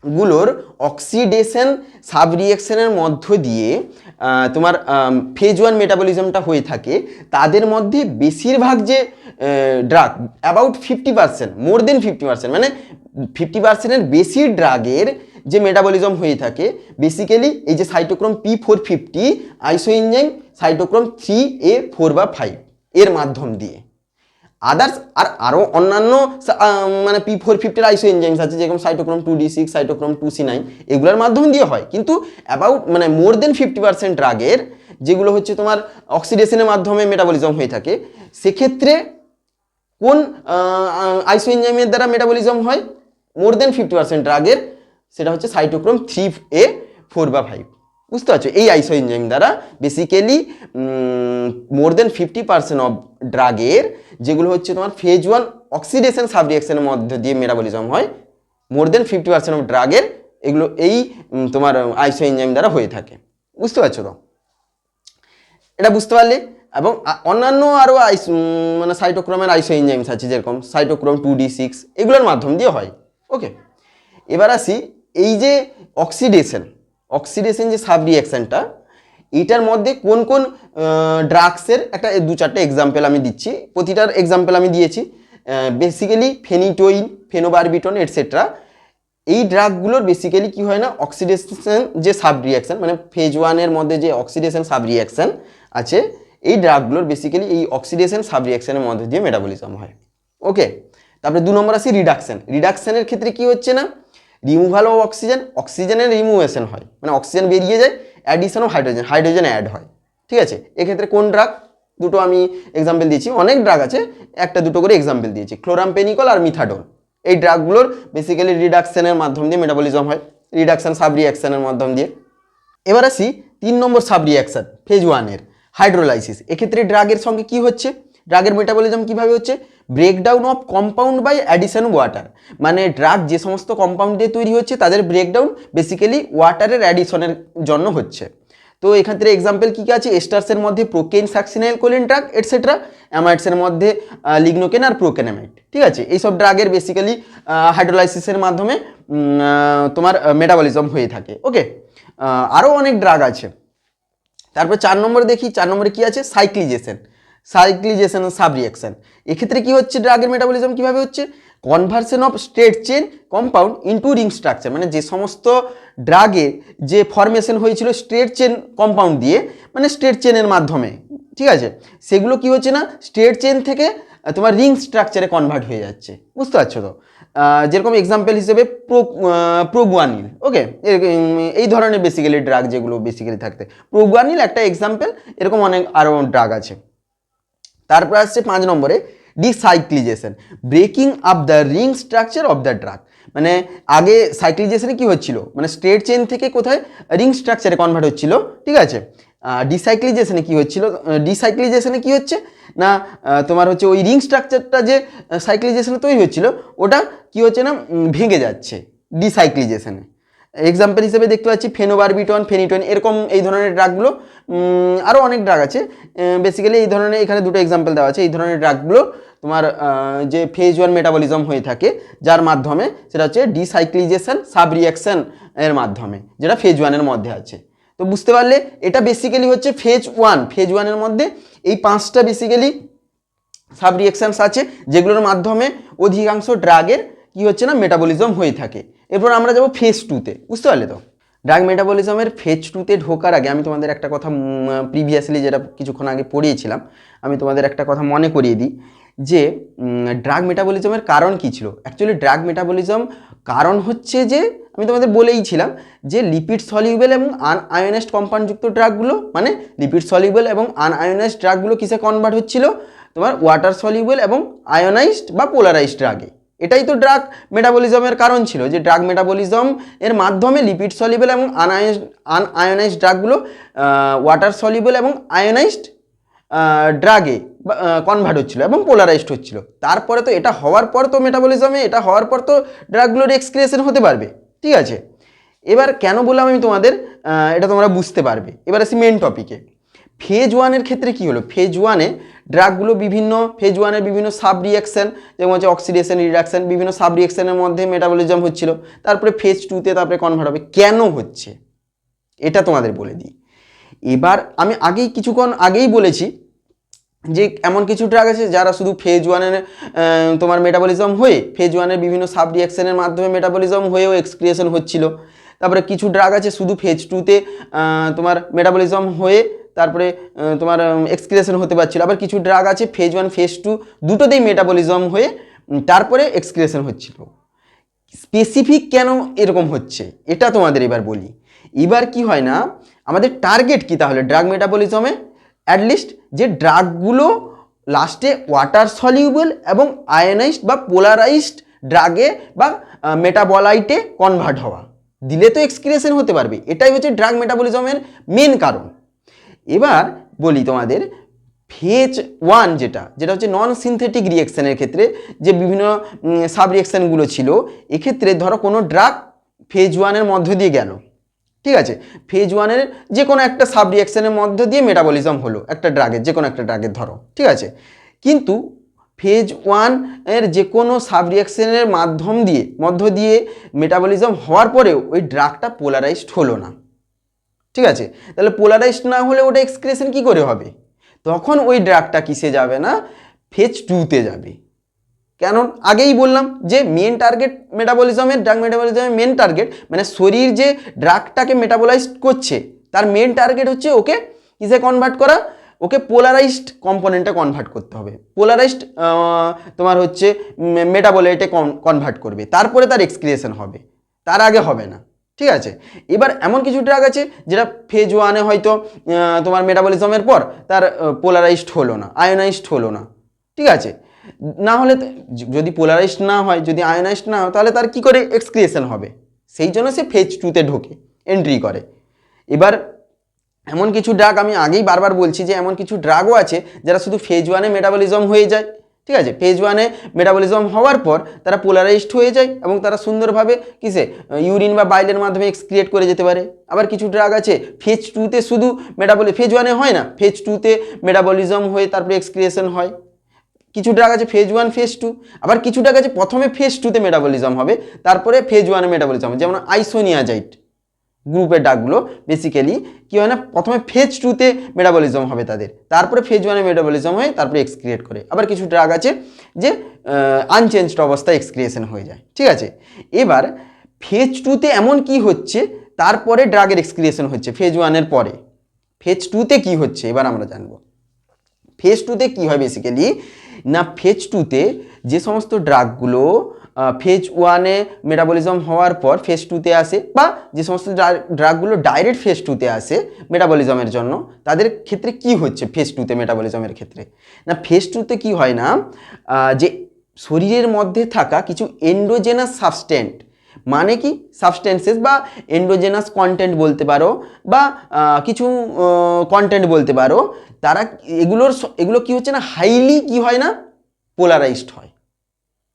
গুলোর অক্সিডেশন সাব রিয়াকশনের মধ্য দিয়ে তোমার ফেজ 1 মেটাবলিজমটা হয়ে থাকে, তাদের মধ্যে বেশিরভাগ যে ড্রাগ অ্যাবাউট 50%, মোর দেন 50%, মানে 50%-এর বেশি ড্রাগের যে মেটাবলিজম হয়ে থাকে বেসিক্যালি এই যে সাইটোক্রোম P450 আইসো এনজাইম সাইটোক্রোম 3A 4 বা 5 এর মাধ্যম দিয়ে। আদার্স আরও অন্যান্য মানে P450-র আইসো এনজাইমস আছে, যেরকম সাইটোক্রোম 2D6, সাইটোক্রোম 2C9, এগুলোর মাধ্যম দিয়ে হয়। কিন্তু অ্যাবাউট মানে মোর দেন 50% ড্রাগের যেগুলো হচ্ছে তোমার অক্সিডেশনের মাধ্যমে মেটাবলিজম হয়ে থাকে, সেক্ষেত্রে কোন আইসো এনজাইমের দ্বারা মেটাবলিজম হয় মোর দেন 50% ড্রাগের? সেটা হচ্ছে সাইটোক্রোম 3A 4 বা 5। বুঝতে পারছো? এই আইসো এনজাইম দ্বারা বেসিক্যালি মোর দেন 50% অফ ড্রাগের যেগুলো হচ্ছে তোমার ফেজ 1 অক্সিডেশন সাব রিয়াকশনের মধ্যে দিয়ে মেটাবলিজম হয়, মোর দেন 50% অফ ড্রাগের এগুলো এই তোমার আইসো এনজাইম দ্বারা হয়ে থাকে। বুঝতে পারছো তো? এটা বুঝতে পারলে? এবং অন্যান্য আরও মানে সাইটোক্রোমের আইসো এনজাইমস আছে, যেরকম সাইটোক্রোম 2D6, এগুলোর মাধ্যম দিয়ে হয়। ওকে, এবার আসি এই যে অক্সিডেশন যে সাব রিয়াকশনটা, এইটার মধ্যে কোন কোন ড্রাগসের একটা 2-4টে এক্সাম্পল আমি দিচ্ছি। প্রতিটার এক্সাম্পল আমি দিয়েছি, বেসিক্যালি ফেনিটোইন, ফেনোবারবিটন এটসেট্রা, এই ড্রাগগুলোর বেসিক্যালি কি হয় না, অক্সিডেশন যে সাব রিয়াকশান, মানে ফেজ 1-এর মধ্যে যে অক্সিডেশন সাব রিয়াকশান আছে, এই ড্রাগগুলোর বেসিক্যালি এই অক্সিডেশন সাব রিয়াকশানের মধ্যে দিয়ে মেটাবলিজম হয়। ওকে, তারপরে 2 নম্বর আসি রিডাকশন। রিডাকশনের ক্ষেত্রে কি হচ্ছে না, রিমুভাল অফ অক্সিজেন, অক্সিজেনের রিমুভেশন হয়, মানে অক্সিজেন বেরিয়ে যায়, addition of hydrogen, hydrogen add হয়। ঠিক আছে, এক্ষেত্রে কোন ড্রাগ, দুটো আমি এক্সাম্পল দিয়েছি, অনেক ড্রাগ আছে, একটা দুটো করে এক্সাম্পল দিয়েছি, ক্লোরামপেনিকল আর মিথাডোল। এই ড্রাগগুলোর বেসিক্যালি রিডাকশনের মাধ্যম দিয়ে মেটাবলিজম হয়, রিডাকশন সাব রিয়াকশনের মাধ্যম দিয়ে। এবার আসি 3 নম্বর সাব রিয়াকশন ফেজ 1-এর, হাইড্রোলাইসিস। এক্ষেত্রে ড্রাগের সঙ্গে কি হচ্ছে, ড্রাগের মেটাবলিজম কিভাবে হচ্ছে, breakdown of compound by addition water, মানে ড্রাগ যে সমস্ত কম্পাউন্ড দিয়ে তৈরি হচ্ছে তাদের ব্রেকডাউন বেসিক্যালি ওয়াটারের অ্যাডিশনের জন্য হচ্ছে। তো এক্ষেত্রে এক্সাম্পল কী কী আছে, এস্টার্সের মধ্যে প্রোকেন, সাকসিনাইল কোলিন ড্রাগ এটসেট্রা, অ্যামাইডসের মধ্যে লিগনোকেন আর প্রোকেনামাইড। ঠিক আছে, এইসব ড্রাগের বেসিক্যালি হাইড্রোলাইসিসের মাধ্যমে তোমার মেটাবলিজম হয়ে থাকে। ওকে, আরও অনেক ড্রাগ আছে। তারপর 4 নম্বরে দেখি, 4 নম্বরে কী আছে, সাইক্লিজেশন, সাইক্লিজেশন সাব রিয়াকশন। এক্ষেত্রে কী হচ্ছে, ড্রাগের মেটাবলিজম কীভাবে হচ্ছে, conversion of straight chain compound into ring structure, মানে যে সমস্ত ড্রাগের যে ফরমেশন হয়েছিল স্ট্রেট চেন কম্পাউন্ড দিয়ে, মানে স্ট্রেট চেনের মাধ্যমে, ঠিক আছে, সেগুলো কি হচ্ছে না, স্ট্রেট চেন থেকে তোমার রিং স্ট্রাকচারে কনভার্ট হয়ে যাচ্ছে। বুঝতে পারছো তো, যেরকম এক্সাম্পল হিসেবে প্রোগুয়ানিল। ওকে, এই ধরনের বেসিক্যালি ড্রাগ যেগুলো বেসিক্যালি থাকতে, প্রোগুয়ানিল একটা এক্সাম্পল, এরকম অনেক আরও ড্রাগ আছে। তারপর আসছে 5 নম্বরে decyclization, breaking up the ring structure of the drug. মানে আগে সাইক্লিজেশনে কি হচ্ছিল, মানে স্ট্রেট চেন থেকে কোথায় রিং স্ট্রাকচারে কনভার্ট হচ্ছিল। ঠিক আছে, ডিসাইক্লিজেশনে কি হচ্ছিল, ডিসাইক্লিজেশনে কি হচ্ছে না, তোমার হচ্ছে ওই রিং স্ট্রাকচারটা যে সাইক্লিজেশনে তৈরি হচ্ছিল ওটা কি হচ্ছে না, ভেঙে যাচ্ছে ডিসাইক্লিজেশনে। এক্সাম্পল হিসেবে দেখতে পাচ্ছি ফেনোবারবিটন, ফেনিটোইন, এরকম এই ধরনের ড্রাগগুলো। আরও অনেক ড্রাগ আছে, বেসিক্যালি এই ধরনের এখানে দুটো এক্সাম্পল দেওয়া আছে। এই ধরনের ড্রাগগুলো তোমার যে ফেজ 1 মেটাবলিজম হয়ে থাকে, যার মাধ্যমে সেটা হচ্ছে ডিসাইক্লিজেশন সাব রিয়াকশন এর মাধ্যমে, যেটা ফেজ 1-এর মধ্যে আছে। তো বুঝতে পারলে এটা বেসিক্যালি হচ্ছে ফেজ 1। ফেজ 1-এর মধ্যে এই 5টা বেসিক্যালি সাব রিয়াকশানস আছে, যেগুলোর মাধ্যমে অধিকাংশ ড্রাগের কি হচ্ছে না, মেটাবলিজম হয়ে থাকে। এরপর আমরা যাব ফেজ 2-তে। বুঝতে পারলে তো, ড্রাগ মেটাবলিজমের ফেজ 2-তে ঢোকার আগে আমি তোমাদের একটা কথা প্রিভিয়াসলি যেটা কিছুক্ষণ আগে পড়িয়েছিলাম, আমি তোমাদের একটা কথা মনে করিয়ে দিই যে ড্রাগ মেটাবলিজমের কারণ কী ছিল। অ্যাকচুয়ালি ড্রাগ মেটাবলিজম কারণ হচ্ছে যে, আমি তোমাদের বলেইছিলাম যে লিপিড সলিউবল এবং আনআয়োনাইজড কম্পাউন্ডযুক্ত ড্রাগগুলো, মানে লিপিড সলিউবল এবং আনআয়োনাইজড ড্রাগগুলো কিসে কনভার্ট হচ্ছিল, তোমার ওয়াটার সলিউবল এবং আয়োনাইজড বা পোলারাইজড ড্রাগে। এটাই তো ড্রাগ মেটাবলিজমের কারণ ছিল, যে ড্রাগ মেটাবলিজম এর মাধ্যমে লিপিড সলিউবল এবং আনআয়োনাইজড ড্রাগগুলো ওয়াটার সলিউবল এবং আয়োনাইজড ড্রাগে কনভার্ট হচ্ছিল এবং পোলারাইজড হচ্ছিল। তারপরে তো এটা হওয়ার পর তো মেটাবলিজমে এটা হওয়ার পর তো ড্রাগগুলোর এক্সক্রিয়েশন হতে পারবে। ঠিক আছে, এবার কেন বললাম আমি তোমাদের, এটা তোমরা বুঝতে পারবে। এবার আসি মেন টপিকে। ফেজ 1-এর ক্ষেত্রে কি হলো, ফেজ 1-এ ড্রাগগুলো বিভিন্ন ফেজ 1-এর বিভিন্ন সাব রিয়াকশান, যেমন হচ্ছে অক্সিডেশন, রিডাকশান, বিভিন্ন সাব রিয়াকশানের মধ্যে মেটাবলিজম হচ্ছিল। তারপরে ফেজ 2-তে তারপরে কনভার্ট হবে। কেন হচ্ছে এটা তোমাদের বলে দিই। এবার আমি কিছুক্ষণ আগেই বলেছি যে এমন কিছু ড্রাগ আছে যারা শুধু ফেজ 1-এর তোমার মেটাবলিজম হয়ে, ফেজ 1-এর বিভিন্ন সাব রিয়াকশানের মাধ্যমে মেটাবলিজম হয়েও এক্সক্রিয়েশন হচ্ছিল। তারপরে কিছু ড্রাগ আছে শুধু ফেজ 2-তে তোমার মেটাবলিজম হয়ে তারপরে তোমার এক্সক্রিয়েশন হতে পারছিল। আবার কিছু ড্রাগ আছে ফেজ 1 ফেজ 2 দুটোতেই মেটাবলিজম হয়ে তারপরে এক্সক্রিয়েশন হচ্ছিল। স্পেসিফিক কেন এরকম হচ্ছে এটা তোমাদের এবার বলি। এবার কি হয় না, আমাদের টার্গেট কি তাহলে ড্রাগ মেটাবলিজমে, অ্যাটলিস্ট যে ড্রাগগুলো লাস্টে ওয়াটার সলিউবল এবং আয়োনাইজড বা পোলারাইজড ড্রাগে বা মেটাবলাইটে কনভার্ট হওয়া, দিলে তো এক্সক্রিয়েশন হতে পারবে। এটাই হচ্ছে ড্রাগ মেটাবলিজমের মেন কারণ। এবার বলি তোমাদের ফেজ 1 যেটা হচ্ছে নন সিনথেটিক রিয়াকশানের ক্ষেত্রে যে বিভিন্ন সাব রিয়াকশানগুলো ছিল, এক্ষেত্রে ধরো কোনো ড্রাগ ফেজ 1-এর মধ্য দিয়ে গেল। ঠিক আছে, ফেজ 1-এর যে কোনো একটা সাব রিয়াকশানের মধ্য দিয়ে মেটাবলিজম হলো একটা ড্রাগের, যে কোনো একটা ড্রাগের ধরো। ঠিক আছে, কিন্তু ফেজ 1-এর যে কোনো সাব রিয়াকশানের মধ্য দিয়ে মেটাবলিজম হওয়ার পরেও ওই ড্রাগটা পোলারাইজড হলো না। ঠিক আছে, তাহলে পোলারাইজড না হলে ওটা এক্সক্রিয়েশন কি করে হবে, তখন ওই ড্রাগটা কিসে যাবে না, ফেজ 2-তে যাবে। কারণ আগেই বললাম যে মেন টার্গেট মেটাবলিজমের, ড্রাগ মেটাবলিজমের মেন টার্গেট মানে শরীর যে ড্রাগটাকে মেটাবলাইজ করছে তার মেন টার্গেট হচ্ছে ওকে কিসে কনভার্ট করা, ওকে পোলারাইজড কম্পোনেন্টে কনভার্ট করতে হবে, পোলারাইজড তোমার হচ্ছে মেটাবলাইটে কনভার্ট করবে, তারপরে তার এক্সক্রিয়েশন হবে, তার আগে হবে না। ঠিক আছে, এবার এমন কিছু ড্রাগ আছে যেটা ফেজ 1-এ হয়তো তোমার মেটাবলিজমের পর তার পোলারাইজড হলো না, আয়োনাইজড হলো না। ঠিক আছে, না হলে যদি পোলারাইজড না হয়, যদি আয়োনাইজড না হয়, তাহলে তার কি করে এক্সক্রিয়েশন হবে, সেই জন্য সে ফেজ 2-তে ঢোকে, এন্ট্রি করে। এবার এমন কিছু ড্রাগ, আমি আগেই বারবার বলছি যে এমন কিছু ড্রাগও আছে যারা শুধু ফেজ 1-এ মেটাবলিজম হয়ে যায়। ঠিক আছে, ফেজ 1-এ মেটাবলিজম হওয়ার পর তারা পোলারাইজড হয়ে যায় এবং তারা সুন্দরভাবে কিসে ইউরিন বা বাইলের মাধ্যমে এক্সক্রিয়েট করে যেতে পারে। আবার কিছু ড্রাগ আছে ফেজ 2-তে শুধু ফেজ 1-এ হয় না, ফেজ 2-তে মেটাবলিজম হয়ে তারপরে এক্সক্রিয়েশন হয়। কিছু ড্রাগ আছে ফেজ 1 ফেজ 2, আবার কিছু ড্রাগ আছে প্রথমে ফেজ 2-তে মেটাবলিজম হবে তারপরে ফেজ 1-এ মেটাবলিজম হবে, যেমন আইসোনিয়াজাইট গ্রুপের ড্রাগগুলো বেসিক্যালি কি হয় না, প্রথমে ফেজ 2-তে মেটাবলিজম হবে তাদের, তারপরে ফেজ 1-এ মেটাবলিজম হয়ে তারপরে এক্সক্রিয়েট করে। আবার কিছু ড্রাগ আছে যে আনচেঞ্জড অবস্থায় এক্সক্রিয়েশন হয়ে যায়। ঠিক আছে, এবার ফেজ 2-তে এমন কি হচ্ছে, তারপরে ড্রাগের এক্সক্রিয়েশন হচ্ছে ফেজ 1-এর পরে, ফেজ 2-তে কি হচ্ছে এবার আমরা জানবো। ফেজ 2-তে কি হয় বেসিক্যালি না, ফেজ 2-তে যে সমস্ত ড্রাগগুলো ফেজ 1-এ মেটাবলিজম হওয়ার পর ফেজ 2-তে আসে, বা যে সমস্ত ড্রাগগুলো ডাইরেক্ট ফেজ 2-তে আসে মেটাবলিজমের জন্য, তাদের ক্ষেত্রে কি হচ্ছে ফেজ 2-তে মেটাবলিজমের ক্ষেত্রে না, ফেজ 2-তে কি হয় না, যে শরীরের মধ্যে থাকা কিছু এন্ডোজেনাস সাবস্টেন্ট, মানে কি সাবস্টেন্সেস বা এন্ডোজেনাস কন্টেন্ট বলতে পারো, বা কিছু কন্টেন্ট বলতে পারো, তারা এগুলো কি হচ্ছে না, হাইলি কি হয় না, পোলারাইজড হয়।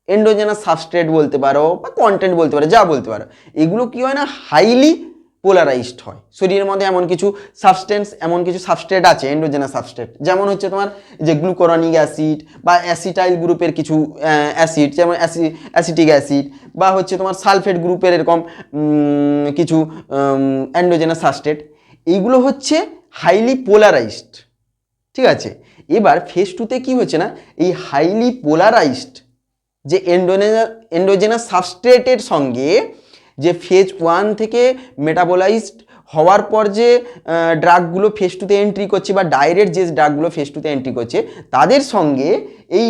এন্ডোজেনাস সাবস্ট্রেট বলতে পারো বা কন্টেন্ট বলতে পারো, যা বলতে পারো, এগুলো কি হয় না, হাইলি পোলারাইজড হয়। শরীরের মধ্যে এমন কিছু সাবস্টেন্স, এমন কিছু সাবস্ট্রেট আছে এন্ডোজেনাস সাবস্ট্রেট, যেমন হচ্ছে তোমার যে গ্লুকোরনিক অ্যাসিড বা অ্যাসিটাইল গ্রুপের কিছু অ্যাসিড, যেমন অ্যাসিটিক অ্যাসিড, বা হচ্ছে তোমার সালফেট গ্রুপের এরকম কিছু এন্ডোজেনাস সাবস্ট্রেট, এইগুলো হচ্ছে হাইলি পোলারাইজড। ঠিক আছে, এবার ফেজ 2-তে কি হচ্ছে না, এই হাইলি পোলারাইজড যে এন্ডোজেনাস সাবস্ট্রেটের সঙ্গে যে ফেজ 1 থেকে মেটাবোলাইজড হওয়ার পর যে ড্রাগগুলো ফেজ 2-তে এন্ট্রি করছে, বা ডাইরেক্ট যে ড্রাগগুলো ফেজ 2-তে এন্ট্রি করছে, তাদের সঙ্গে এই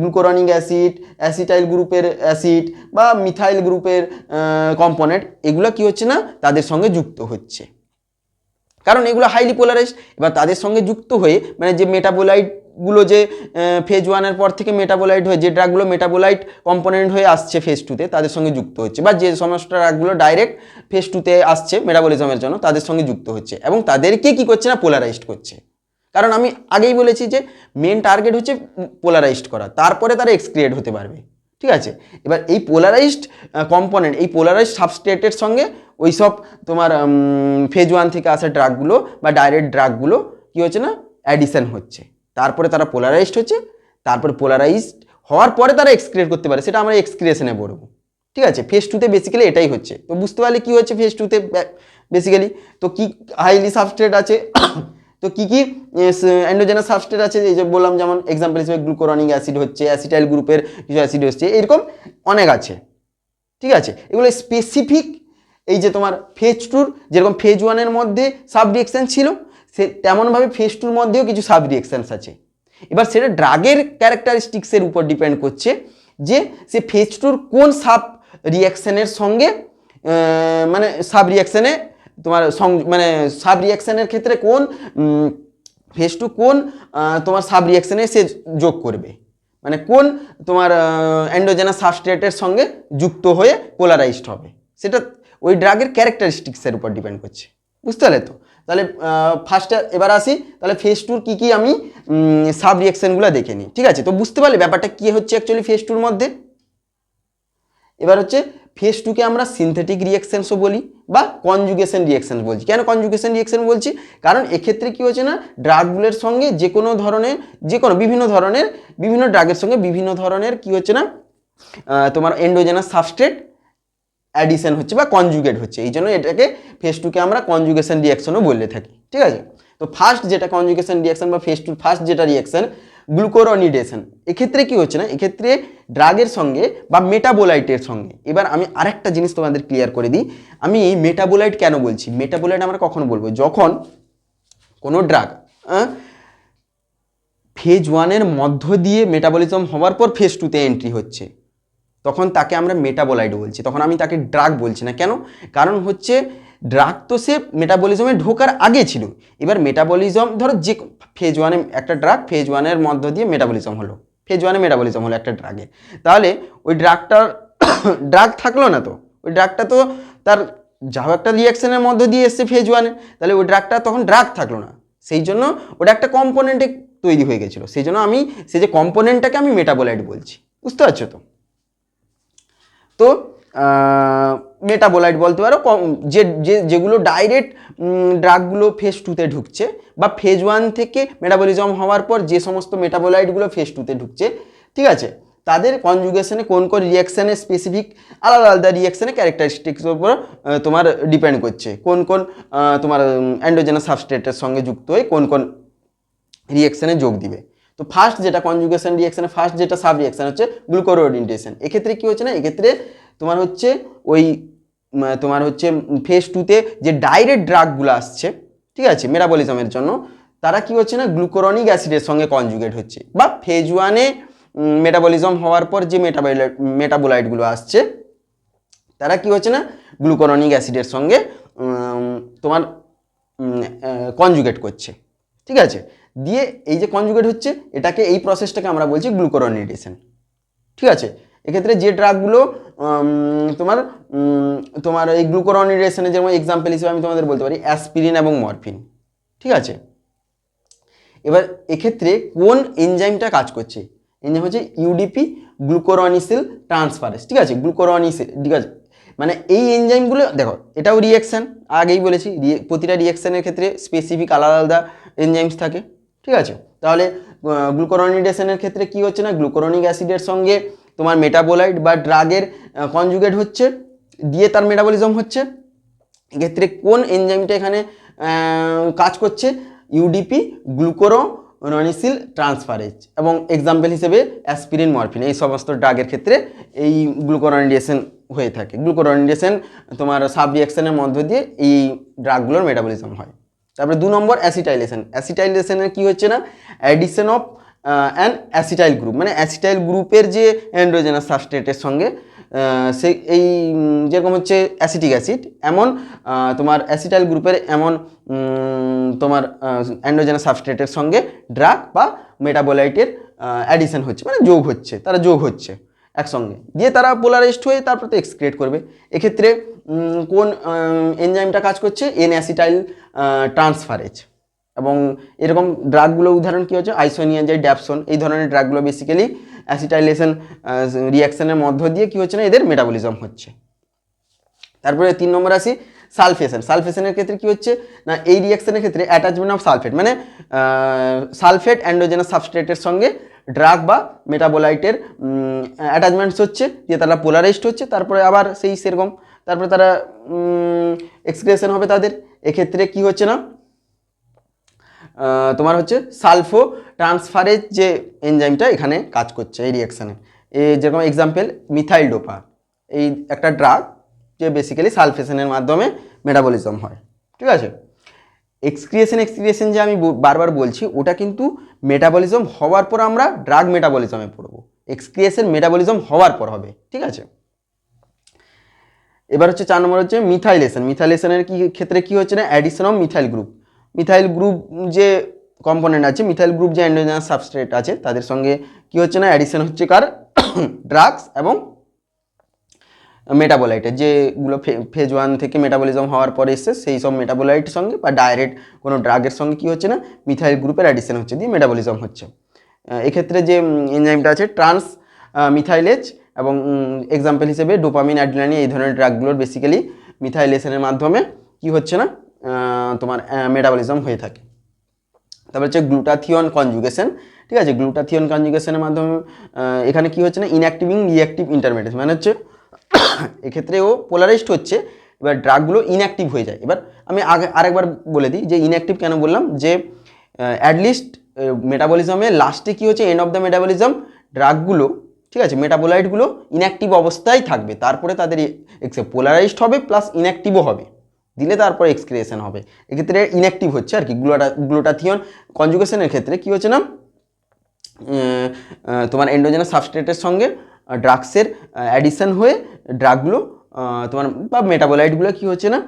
গ্লুকোরনিক অ্যাসিড, অ্যাসিটাইল গ্রুপের অ্যাসিড বা মিথাইল গ্রুপের কম্পোনেন্ট, এগুলো কি হচ্ছে না, তাদের সঙ্গে যুক্ত হচ্ছে, কারণ এগুলো হাইলি পোলারাইজড। এবার তাদের সঙ্গে যুক্ত হয়ে মানে যে মেটাবোলাইটগুলো যে ফেজ 1-এর পর থেকে মেটাবোলাইট হয়ে, যে ড্রাগগুলো মেটাবোলাইট কম্পোনেন্ট হয়ে আসছে ফেজ 2-তে, তাদের সঙ্গে যুক্ত হচ্ছে, বা যে সমস্ত ড্রাগগুলো ডাইরেক্ট ফেজ 2-তে আসছে মেটাবলিজমের জন্য, তাদের সঙ্গে যুক্ত হচ্ছে এবং তাদেরকে কি করছে না, পোলারাইজড করছে। কারণ আমি আগেই বলেছি যে মেন টার্গেট হচ্ছে পোলারাইজড করা, তারপরে তারা এক্সক্রিয়েট হতে পারবে। ঠিক আছে, এবার এই পোলারাইজড কম্পোনেন্ট, এই পোলারাইজড সাবস্ট্রেটের সঙ্গে ওই সব তোমার ফেজ 1 থেকে আসা ড্রাগগুলো বা ডাইরেক্ট ড্রাগগুলো কি হচ্ছে না, অ্যাডিশন হচ্ছে, তারপরে তারা পোলারাইজড হচ্ছে, তারপরে পোলারাইজড হওয়ার পরে তারা এক্সক্রিয়েট করতে পারে, সেটা আমরা এক্সক্রিয়েশনে বলবো। ঠিক আছে, ফেজ 2-তে বেসিক্যালি এটাই হচ্ছে। তো বুঝতে পারলে কি হচ্ছে ফেজ 2-তে বেসিক্যালি, তো কি হাইলি সাবস্ট্রেট আছে, তো কি কি এন্ডোজেনাস সাবস্ট্রেট আছে, এই যে বললাম, যেমন এক্সাম্পল হিসেবে গ্লুকোরনিক অ্যাসিড হচ্ছে, অ্যাসিটাইল গ্রুপের কিছু অ্যাসিড হচ্ছে, এরকম অনেক আছে। ঠিক আছে, এগুলো স্পেসিফিক এই যে তোমার ফেজ 2-র যেরকম ফেজ 1-এর মধ্যে সাব রিঅ্যাকশন ছিল, সে তেমনভাবে ফেজ 2-র মধ্যেও কিছু সাব রিঅ্যাকশনস আছে। এবার সেটা ড্রাগের ক্যারেক্টারিস্টিক্সের উপর ডিপেন্ড করছে যে সে ফেজ 2-র কোন সাব রিঅ্যাকশনের সঙ্গে মানে সাব রিঅ্যাকশনে তোমার মানে সাব রিঅ্যাকশনের ক্ষেত্রে কোন ফেজ 2 কোন তোমার সাব রিঅ্যাকশনে সে যোগ করবে, মানে কোন তোমার এন্ডোজেনাস সাবস্ট্রেটের সঙ্গে যুক্ত হয়ে পোলারাইজড হবে, সেটা ওই ড্রাগের ক্যারেক্টারিস্টিক্সের উপর ডিপেন্ড করছে। বুঝতে পারলে তো? তাহলে ফার্স্টে এবার আসি, তাহলে ফেজ 2-র কী কী আমি সাব রিঅ্যাকশনগুলো দেখে নিই। ঠিক আছে, তো বুঝতে পারলে ব্যাপারটা কী হচ্ছে অ্যাকচুয়ালি ফেজ 2-র মধ্যে। এবার হচ্ছে ফেজ 2-কে আমরা সিনথেটিক রিঅ্যাকশনসও বলি বা কনজুগেশন রিঅ্যাকশন বলছি। কেন কনজুগেশন রিঅ্যাকশন বলছি? কারণ এক্ষেত্রে কী হচ্ছে না, ড্রাগগুলোর সঙ্গে যে কোনো ধরনের বিভিন্ন ড্রাগের সঙ্গে বিভিন্ন ধরনের কী হচ্ছে না, তোমার এন্ডোজেনাস সাবস্ট্রেট অ্যাডিশন হচ্ছে বা কনজুগেট হচ্ছে, এই জন্য এটাকে ফেজ 2-কে আমরা কনজুগেশন রিঅ্যাকশনও বলে থাকি। ঠিক আছে, তো ফার্স্ট যেটা কনজুগেশন রিঅ্যাকশন বা ফেজ 2-র ফার্স্ট যেটা রিঅ্যাকশন গ্লুকোরনিডেশন। এক্ষেত্রে কি হচ্ছে না, এক্ষেত্রে ড্রাগের সঙ্গে বা মেটাবোলাইটের সঙ্গে, এবার আমি আরেকটা জিনিস তোমাদের ক্লিয়ার করে দিই। আমি মেটাবোলাইট কেন বলছি, মেটাবোলাইট আমরা কখন বলবো, যখন কোনো ড্রাগ ফেজ 1-এর মধ্য দিয়ে মেটাবলিজম হওয়ার পর ফেজ 2-তে এন্ট্রি হচ্ছে, তখন তাকে আমরা মেটাবোলাইট বলছি, তখন আমি তাকে ড্রাগ বলছি না। কেন? কারণ হচ্ছে ড্রাগ তো সে মেটাবলিজমে ঢোকার আগে ছিল। এবার মেটাবলিজম ধরো যে ফেজ 1-এ একটা ড্রাগ ফেজ 1-এর মধ্য দিয়ে মেটাবলিজম হলো, ফেজ 1-এ মেটাবলিজম হলো একটা ড্রাগে, তাহলে ওই ড্রাগটার ড্রাগ থাকলো না, তো ওই ড্রাগটা তো তার যাও একটা রিয়াকশনের মধ্য দিয়ে এসছে ফেজ 1-এ, তাহলে ওই ড্রাগটা তখন ড্রাগ থাকলো না, সেই জন্য ওটা একটা কম্পোনেন্টে তৈরি হয়ে গেছিলো, সেই জন্য আমি সেই যে কম্পোনেন্টটাকে আমি মেটাবোলাইট বলছি। বুঝতে পারছো তো? তো মেটাবোলাইট বলতে পারো যেগুলো ডাইরেক্ট ড্রাগগুলো ফেজ 2-তে ঢুকছে, বা ফেজ 1 থেকে মেটাবলিজম হওয়ার পর যে সমস্ত মেটাবোলাইটগুলো ফেজ 2-তে ঢুকছে, ঠিক আছে, তাদের কনজুগেশনে কোন কোন রিয়াকশানে স্পেসিফিক আলাদা আলাদা রিয়াকশানে ক্যারেক্টারিস্টিক্সের উপর তোমার ডিপেন্ড করছে, কোন কোন তোমার অ্যান্ড্রোজেনাস সাবস্ট্রেটের সঙ্গে যুক্ত হয়ে কোন কোন রিয়াকশানে যোগ দিবে। তো ফার্স্ট যেটা কনজুগেশন রিয়াকশানে ফার্স্ট যেটা সাব রিয়াকশান হচ্ছে গ্লুকোরোডিনেশন। এক্ষেত্রে কি হচ্ছে না, এক্ষেত্রে তোমার হচ্ছে ওই তোমার হচ্ছে ফেজ 2-তে যে ডাইরেক্ট ড্রাগগুলো আসছে, ঠিক আছে, মেটাবলিজমের জন্য, তারা কি হচ্ছে না গ্লুকোরনিক অ্যাসিডের সঙ্গে কনজুগেট হচ্ছে, বা ফেজ 1-এ মেটাবলিজম হওয়ার পর যে মেটাবোলাইটগুলো আসছে, তারা কি হচ্ছে না গ্লুকোরনিক অ্যাসিডের সঙ্গে তোমার কনজুগেট করছে, ঠিক আছে। দিয়ে এই যে কনজুগেট হচ্ছে, এটাকে এই প্রসেসটাকে আমরা বলছি গ্লুকোরনিডেশন, ঠিক আছে। এক্ষেত্রে যে ড্রাগগুলো তোমার তোমার এই গ্লুকোরনিডেশনের যেমন এক্সাম্পল হিসেবে আমি তোমাদের বলতে পারি অ্যাসপিরিন এবং মরফিন, ঠিক আছে। এবার এক্ষেত্রে কোন এনজাইমটা কাজ করছে, এনজাইম হচ্ছে ইউডিপি গ্লুকোরনিসিল ট্রান্সফারেজ, ঠিক আছে, গ্লুকোরনিসিল, ঠিক আছে। মানে এই এনজাইমগুলো দেখো, এটাও রিয়াকশান, আগেই বলেছি প্রতিটা রিয়াকশানের ক্ষেত্রে স্পেসিফিক আলাদা আলাদা এনজাইমস থাকে, ঠিক আছে। তাহলে গ্লুকোরনিডেশনের ক্ষেত্রে কি হচ্ছে না, গ্লুকোরনিক অ্যাসিডের সঙ্গে তোমার মেটাবোলাইট বা ড্রাগের কনজুগেট হচ্ছে, দিয়ে তার মেটাবলিজম হচ্ছে। এক্ষেত্রে কোন এনজাইমটা এখানে কাজ করছে, ইউডিপি গ্লুকোরোনিসিল ট্রান্সফারেজ, এবং এক্সাম্পল হিসেবে অ্যাসপিরিন মরফিন, এই সমস্ত ড্রাগের ক্ষেত্রে এই গ্লুকোরনিডেশন হয়ে থাকে। গ্লুকোরনিডেশন তোমার সাব রিয়াকশনের মধ্য দিয়ে এই ড্রাগগুলোর মেটাবলিজম হয়। তারপরে 2 নম্বর অ্যাসিটাইলেশন। অ্যাসিটাইলেশনের কি হচ্ছে না, addition of an acetyl group, মানে অ্যাসিটাইল গ্রুপের যে অ্যান্ড্রোজেনাস সাবস্ট্রেটের সঙ্গে সেই এই যেরকম হচ্ছে অ্যাসিটিক অ্যাসিড, এমন তোমার অ্যাসিটাইল গ্রুপের এমন তোমার অ্যান্ড্রোজেনাস সাবস্ট্রেটের সঙ্গে ড্রাগ বা মেটাবোলাইটের অ্যাডিশন হচ্ছে, মানে যোগ হচ্ছে, তারা যোগ হচ্ছে একসঙ্গে, দিয়ে তারা পোলারাইজড হয়ে তারপর তো এক্সক্রিয়েট করবে। এক্ষেত্রে কোন এনজাইমটা কাজ করছে, এন অ্যাসিটাইল ট্রান্সফারেজ। এবং এরকম ড্রাগগুলো উদাহরণ কী হচ্ছে, আইসোনিয়াজাইড, ড্যাপসন, এই ধরনের ড্রাগগুলো বেসিক্যালি অ্যাসিটাইলেশন রিয়াকশনের মধ্য দিয়ে কী হচ্ছে না, এদের মেটাবলিজম হচ্ছে। তারপরে 3 নম্বর আসি সালফেশন। সালফেশনের ক্ষেত্রে কী হচ্ছে না, এই রিয়াকশনের ক্ষেত্রে অ্যাটাচমেন্ট অফ সালফেট, মানে সালফেট অ্যান্ড্রোজেনাস সাবস্ট্রেটের সঙ্গে ড্রাগ বা মেটাবোলাইটের অ্যাটাচমেন্টস হচ্ছে, দিয়ে তারা পোলারাইজড হচ্ছে, তারপরে আবার সেই সেরকম তারপরে তারা এক্সক্রিয়েশন হবে তাদের। এক্ষেত্রে কি হচ্ছে না, তোমার হচ্ছে সালফো ট্রান্সফারেজ যে এনজাইমটা এখানে কাজ করছে এই রিয়াকশানে। এই যেরকম এক্সাম্পল মিথাইল ডোপা, এই একটা ড্রাগ যে বেসিক্যালি সালফেশনের মাধ্যমে মেটাবলিজম হয়, ঠিক আছে। এক্সক্রিয়েশন যে আমি বারবার বলছি, ওটা কিন্তু মেটাবলিজম হওয়ার পর আমরা ড্রাগ মেটাবলিজমে পড়বো, এক্সক্রিয়েশন মেটাবলিজম হওয়ার পর হবে, ঠিক আছে। এবার হচ্ছে 4 নম্বর হচ্ছে মিথাইলেশন। মিথাইলেশনের ক্ষেত্রে কি হচ্ছে না, addition of methyl group. Methyl group যে কম্পোনেন্ট আছে, মিথাইল গ্রুপ যে অ্যান্ড্রোজেনাস সাবস্ট্রেট আছে, তাদের সঙ্গে কি হচ্ছে না, অ্যাডিশন হচ্ছে কার, ড্রাগস এবং মেটাবোলাইটের, যেগুলো ফেজ 1 থেকে মেটাবলিজম হওয়ার পরে এসছে, সেই সব মেটাবোলাইটের সঙ্গে বা ডাইরেক্ট কোনো ড্রাগের সঙ্গে কি হচ্ছে না, মিথাইল গ্রুপের অ্যাডিশন হচ্ছে, দিয়ে মেটাবলিজম হচ্ছে। এক্ষেত্রে যে এনজাইমটা আছে ট্রান্স মিথাইলেজ, এবং এক্সাম্পল হিসেবে ডোপামিন, অ্যাড্রিনালিন, এই ধরনের ড্রাগগুলোর বেসিক্যালি মিথাইলেশনের মাধ্যমে কি হচ্ছে না, তোমার মেটাবলিজম হয়ে থাকে। তারপর হচ্ছে গ্লুটাথিয়ন কনজুগেশন, ঠিক আছে। গ্লুটাথিয়ন কনজুগেশনের মাধ্যমে এখানে কি হচ্ছে না, ইনঅ্যাক্টিভিং রিঅ্যাক্টিভ ইন্টারমিডিয়েট, মানে হচ্ছে এক্ষেত্রে ও পোলারাইজড হচ্ছে, এবার ড্রাগগুলো ইনঅ্যাক্টিভ হয়ে যায়। এবার আমি আরেকবার বলে দিই যে ইনঅ্যাক্টিভ কেন বললাম, যে অ্যাটলিস্ট মেটাবলিজমের লাস্টে কী হচ্ছে, এন্ড অফ দ্য মেটাবলিজম ড্রাগগুলো, ঠিক আছে, মেটাবোলাইটগুলো ইনঅ্যাক্টিভ অবস্থায় থাকবে, তারপরে তাদের পোলারাইজড হবে প্লাস ইনঅ্যাক্টিভও হবে, দিলে তারপরে এক্সক্রিয়েশন হবে। এক্ষেত্রে ইনঅ্যাক্টিভ হচ্ছে আর কি গ্লুটাথিয়ন কনজুগেশনের ক্ষেত্রে কী হচ্ছে না, তোমার এন্ডোজেনাস সাবস্ট্রেটের সঙ্গে ড্রাগসের অ্যাডিশন হয়ে ড্রাগগুলো তোমার বা মেটাবোলাইটগুলো কী হচ্ছে না,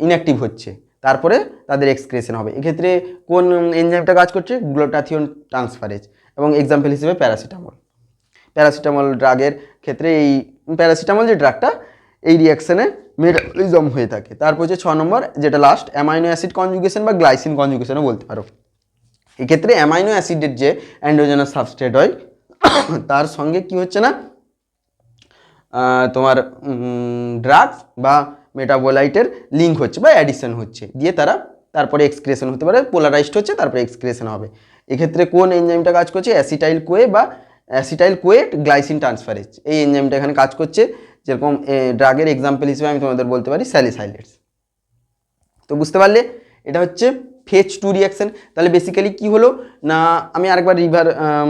ইনঅ্যাক্টিভ হচ্ছে, তারপরে তাদের এক্সক্রিয়েশন হবে। এক্ষেত্রে কোন এনজাইমটা কাজ করছে, গ্লুটাথিয়ন ট্রান্সফারেজ, এবং এক্সাম্পল হিসেবে প্যারাসিটামল ড্রাগের ক্ষেত্রে এই প্যারাসিটামল যে ড্রাগটা এই রিয়াকশানে মেটাবলিজম হয়ে থাকে। তারপর হচ্ছে 6 নম্বর যেটা লাস্ট, অ্যামাইনো অ্যাসিড কনজুগেশন বা গ্লাইসিন কনজুগেশনও বলতে পারো। এক্ষেত্রে অ্যামাইনো অ্যাসিডের যে অ্যান্ড্রোজেনাস সাবস্ট্রেট হয় তার সঙ্গে কি হচ্ছে না, তোমার ড্রাগস বা মেটাবোলাইটের লিঙ্ক হচ্ছে বা অ্যাডিশন হচ্ছে, দিয়ে তারা তারপরে এক্সক্রিয়েশন হতে পারে, পোলারাইজড হচ্ছে, তারপরে এক্সক্রিয়েশন হবে। এক্ষেত্রে কোন এনজাইমটা কাজ করছে, অ্যাসিটাইল কোয়ে বা অ্যাসিটাইল কোয়েট গ্লাইসিন ট্রান্সফারেজ, এই এনজাইমটা এখানে কাজ করছে। যেরকম ড্রাগের এক্সাম্পল হিসেবে আমি তোমাদের বলতে পারি স্যালিসাইলেটস। তো বুঝতে পারলে এটা হচ্ছে ফেজ 2 রিয়াকশন। তাহলে বেসিক্যালি কি হলো না, আমি আরেকবার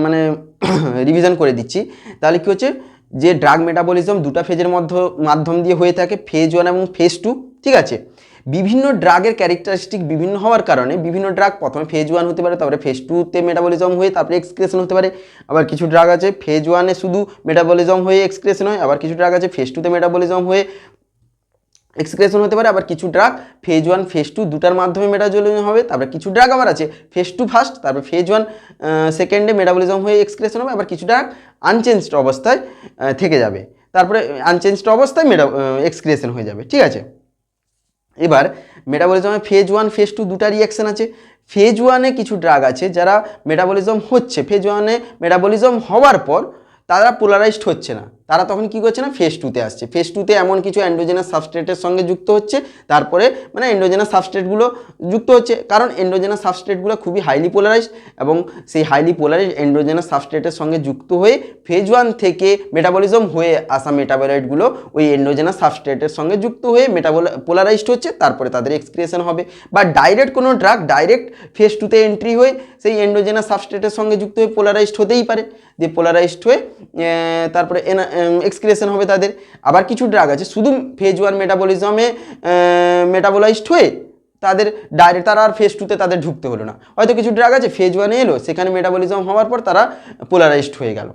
মানে রিভিশন করে দিচ্ছি। তাহলে কি হচ্ছে, যে ড্রাগ মেটাবলিজম দুটো ফেজের মাধ্যম দিয়ে হয়ে থাকে, ফেজ 1 এবং ফেজ 2, ঠিক আছে। বিভিন্ন ড্রাগের ক্যারেক্টারিস্টিক বিভিন্ন হওয়ার কারণে বিভিন্ন ড্রাগ প্রথমে ফেজ 1 হতে পারে, তারপরে ফেজ 2তে মেটাবলিজম হয়ে তারপরে এক্সক্রিয়েশন হতে পারে। আবার কিছু ড্রাগ আছে ফেজ 1-এ শুধু মেটাবলিজম হয়ে এক্সক্রিয়েশন হয়, আবার কিছু ড্রাগ আছে ফেজ 2তে মেটাবলিজম হয়ে এক্সক্রিয়েশন হতে পারে, আবার কিছু ড্রাগ ফেজ 1 ফেজ 2 দুটার মাধ্যমে মেটাবলিজম হবে। তারপরে কিছু ড্রাগ আবার আছে ফেজ 2 ফার্স্ট, তারপরে ফেজ 1 সেকেন্ডে মেটাবলিজম হয়ে এক্সক্রিয়েশন হবে। আবার কিছু ড্রাগ আনচেঞ্জড অবস্থায় থেকে যাবে, তারপরে আনচেঞ্জড অবস্থায় এক্সক্রিয়েশন হয়ে যাবে, ঠিক আছে। এবার মেটাবলিজমে ফেজ 1 ফেজ 2 দুটা রিয়াকশন আছে। ফেজ 1-এ কিছু ড্রাগ আছে যারা মেটাবলিজম হচ্ছে, ফেজ 1-এ মেটাবলিজম হওয়ার পর তারা পোলারাইজড হচ্ছে না, তারা তখন কি করছে না, ফেজ 2-তে আসছে। ফেজ 2-তে এমন কিছু এন্ডোজেনাস সাবস্ট্রেটের সঙ্গে যুক্ত হচ্ছে, তারপরে মানে এন্ডোজেনাস সাবস্ট্রেটগুলো যুক্ত হচ্ছে, কারণ এন্ডোজেনাস সাবস্ট্রেটগুলো খুবই হাইলি পোলারাইজড, এবং সেই হাইলি পোলারাইজড এন্ডোজেনাস সাবস্ট্রেটের সঙ্গে যুক্ত হয়ে ফেজ 1 থেকে মেটাবলিজম হয়ে আসা মেটাবোলাইটগুলো ওই এন্ডোজেনাস সাবস্ট্রেটের সঙ্গে যুক্ত হয়ে পোলারাইজড হচ্ছে, তারপরে তাদের এক্সক্রিয়েশন হবে। বা ডাইরেক্ট কোনো ড্রাগ ডাইরেক্ট ফেজ 2-তে এন্ট্রি হয়ে সেই এন্ডোজেনাস সাবস্ট্রেটের সঙ্গে যুক্ত হয়ে পোলারাইজড হতেই পারে, দিয়ে পোলারাইজড হয়ে তারপরে এক্সক্রিয়েশন হবে তাদের। আবার কিছু ড্রাগ আছে শুধু ফেজ 1 মেটাবলিজমে মেটাবোলাইজড হয়ে তাদের ডাইরেক্ট, তারা আর ফেজ 2-তে তাদের ঢুকতে হলো না। হয়তো কিছু ড্রাগ আছে ফেজ 1-এ এলো, সেখানে মেটাবলিজম হওয়ার পর তারা পোলারাইজড হয়ে গেল।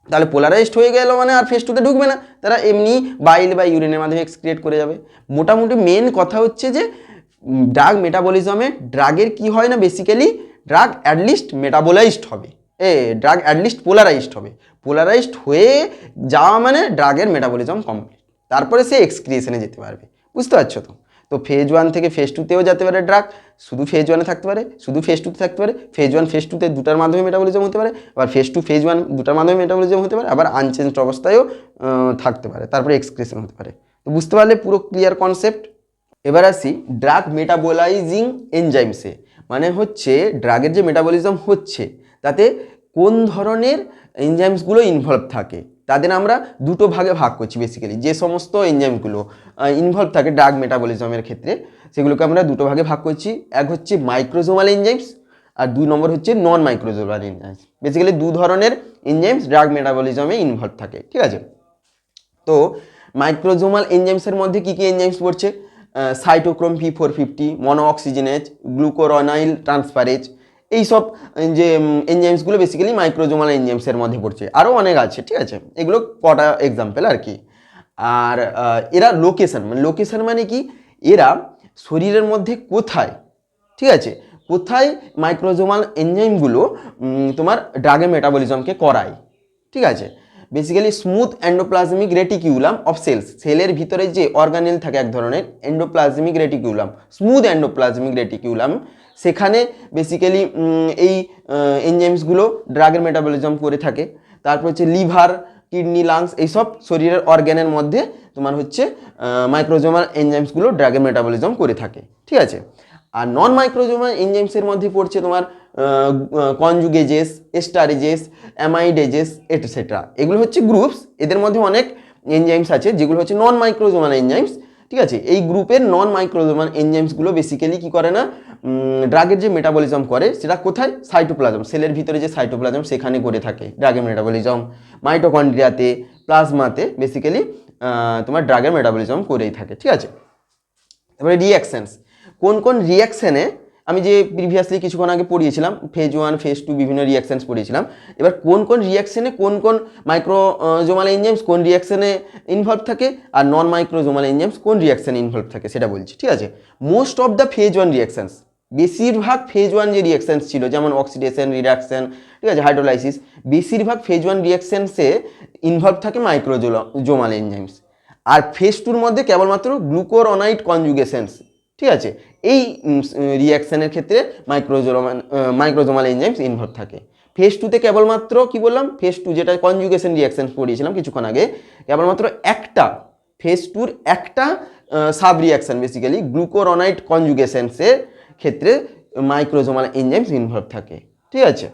তাহলে পোলারাইজড হয়ে গেল মানে আর ফেজ 2-তে ঢুকবে না, তারা এমনি বাইল বা ইউরিনের মাধ্যমে এক্সক্রিয়েট করে যাবে। মোটামুটি মেন কথা হচ্ছে যে ড্রাগ মেটাবলিজমে ড্রাগের কি হয় না, বেসিক্যালি ড্রাগ অ্যাটলিস্ট মেটাবোলাইজড হবে, ড্রাগ অ্যাটলিস্ট পোলারাইজড হবে। পোলারাইজড হয়ে যাওয়া মানে ড্রাগের মেটাবলিজম কমপ্লিট, তারপরে সে এক্সক্রিয়েশনে যেতে পারবে। বুঝতে পারছো তো? তো ফেজ 1 থেকে ফেজ 2-তেও যেতে পারে ড্রাগ, শুধু ফেজ 1-এ থাকতে পারে, শুধু ফেজ 2-তে থাকতে পারে, ফেজ 1 ফেজ 2-তে দুটার মাধ্যমে মেটাবলিজম হতে পারে, আবার ফেজ 2 ফেজ 1 দুটার মাধ্যমে মেটাবলিজম হতে পারে, আবার আনচেঞ্জড অবস্থায়ও থাকতে পারে, তারপরে এক্সক্রিয়েশন হতে পারে। তো বুঝতে পারলে পুরো ক্লিয়ার কনসেপ্ট। এবার আসি ড্রাগ মেটাবোলাইজিং এনজাইমসে, মানে হচ্ছে ড্রাগের যে মেটাবলিজম হচ্ছে তাতে কোন ধরনের এনজাইমসগুলো ইনভলভ থাকে, তাদের আমরা দুটো ভাগে ভাগ করছি। বেসিক্যালি যে সমস্ত এনজাইমগুলো ইনভলভ থাকে ড্রাগ মেটাবলিজমের ক্ষেত্রে, সেগুলোকে আমরা দুটো ভাগে ভাগ করছি। এক হচ্ছে মাইক্রোজোমাল এনজাইমস, আর 2 নম্বর হচ্ছে নন মাইক্রোজোমাল এনজাইমস। বেসিক্যালি দু ধরনের এনজাইমস ড্রাগ মেটাবলিজমে ইনভলভ থাকে, ঠিক আছে। তো মাইক্রোজোমাল এনজাইমসের মধ্যে কী কী এনজাইমস পড়ছে, সাইটোক্রোম P450, মনোঅক্সিজেনেজ, গ্লুকোরোনাইল ট্রান্সফারেজ, এইসব যে এনজাইমসগুলো বেসিক্যালি মাইক্রোজোমাল এনজাইমসের মধ্যে পড়ছে। আরও অনেক আছে, ঠিক আছে, এগুলো কটা এক্সাম্পল আর কি। আর এরা লোকেশন মানে কি, এরা শরীরের মধ্যে কোথায়, ঠিক আছে, কোথায় মাইক্রোজোমাল এনজাইমগুলো তোমার ড্রাগের মেটাবলিজমকে করায়, ঠিক আছে। Basically smooth endoplasmic reticulum of সেলের ভিতরে যে অর্গানেল থাকে এক ধরনের endoplasmic reticulum, smooth endoplasmic reticulum, সেখানে বেসিক্যালি এই এনজাইমসগুলো ড্রাগের মেটাবলিজম করে থাকে। তারপর হচ্ছে লিভার, কিডনি, লাংস, এইসব শরীরের অর্গানের মধ্যে তোমার হচ্ছে মাইক্রোজোমাল এনজাইমসগুলো ড্রাগের মেটাবলিজম করে থাকে, ঠিক আছে। আর নন মাইক্রোজোমাল এনজাইমসের মধ্যে পড়ছে তোমার কনজুগেজেস, এস্টারেজেস, অ্যামাইডেজেস এটসেট্রা। এগুলো হচ্ছে গ্রুপস। এদের মধ্যে অনেক এনজাইমস আছে যেগুলো হচ্ছে নন মাইক্রোজোমাল এনজাইমস, ঠিক আছে। এই গ্রুপের নন মাইক্রোজোমাল এনজাইমসগুলো বেসিক্যালি কি করে না, ড্রাগের যে মেটাবলিজম করে সেটা কোথায়, সাইটোপ্লাজম, সেলের ভিতরে যে সাইটোপ্লাজম সেখানে করে থাকে ড্রাগের মেটাবলিজম, মাইটোকন্ড্রিয়াতে, প্লাজমাতে বেসিক্যালি তোমার ড্রাগের মেটাবলিজম করেই থাকে। ঠিক আছে। এবারে রিয়াকশানস, কোন কোন রিয়াকশানে, আমি যে প্রিভিয়াসলি কিছুক্ষণ আগে পড়িয়েছিলাম ফেজ 1 ফেজ 2 বিভিন্ন রিয়াকশানস পড়িয়েছিলাম, এবার কোন কোন রিয়াকশানে কোন কোন মাইক্রোজোমাল এনজাইমস কোন রিয়াকশানে ইনভলভ থাকে আর নন মাইক্রোজোমাল এনজাইমস কোন রিয়াকশানে ইনভলভ থাকে সেটা বলছি। ঠিক আছে। Most of the phase 1 reactions, বেশিরভাগ ফেজ 1 যে রিয়াকশানস ছিল যেমন অক্সিডেশন, রিডাকশন, ঠিক আছে, হাইড্রোলাইসিস, বেশিরভাগ ফেজ 1 রিয়াকশানসে ইনভলভ থাকে মাইক্রোজোমাল এনজাইমস। আর ফেজ 2-র মধ্যে কেবলমাত্র গ্লুকোরোনাইড কনজুগেশনস, ঠিক আছে, এই রিয়াকশানের ক্ষেত্রে মাইক্রোজোমাল এনজাইমস ইনভলভ থাকে। ফেজ 2-তে কেবলমাত্র কি বললাম, ফেজ 2 যেটা কনজুগেশন রিয়াকশন পড়িয়েছিলাম কিছুক্ষণ আগে, কেবলমাত্র একটা ফেজ 2-র একটা সাব রিয়াকশন বেসিক্যালি গ্লুকোরোনাইড কনজুগেশনসের ক্ষেত্রে মাইক্রোজোমাল এনজাইমস ইনভলভ থাকে। ঠিক আছে।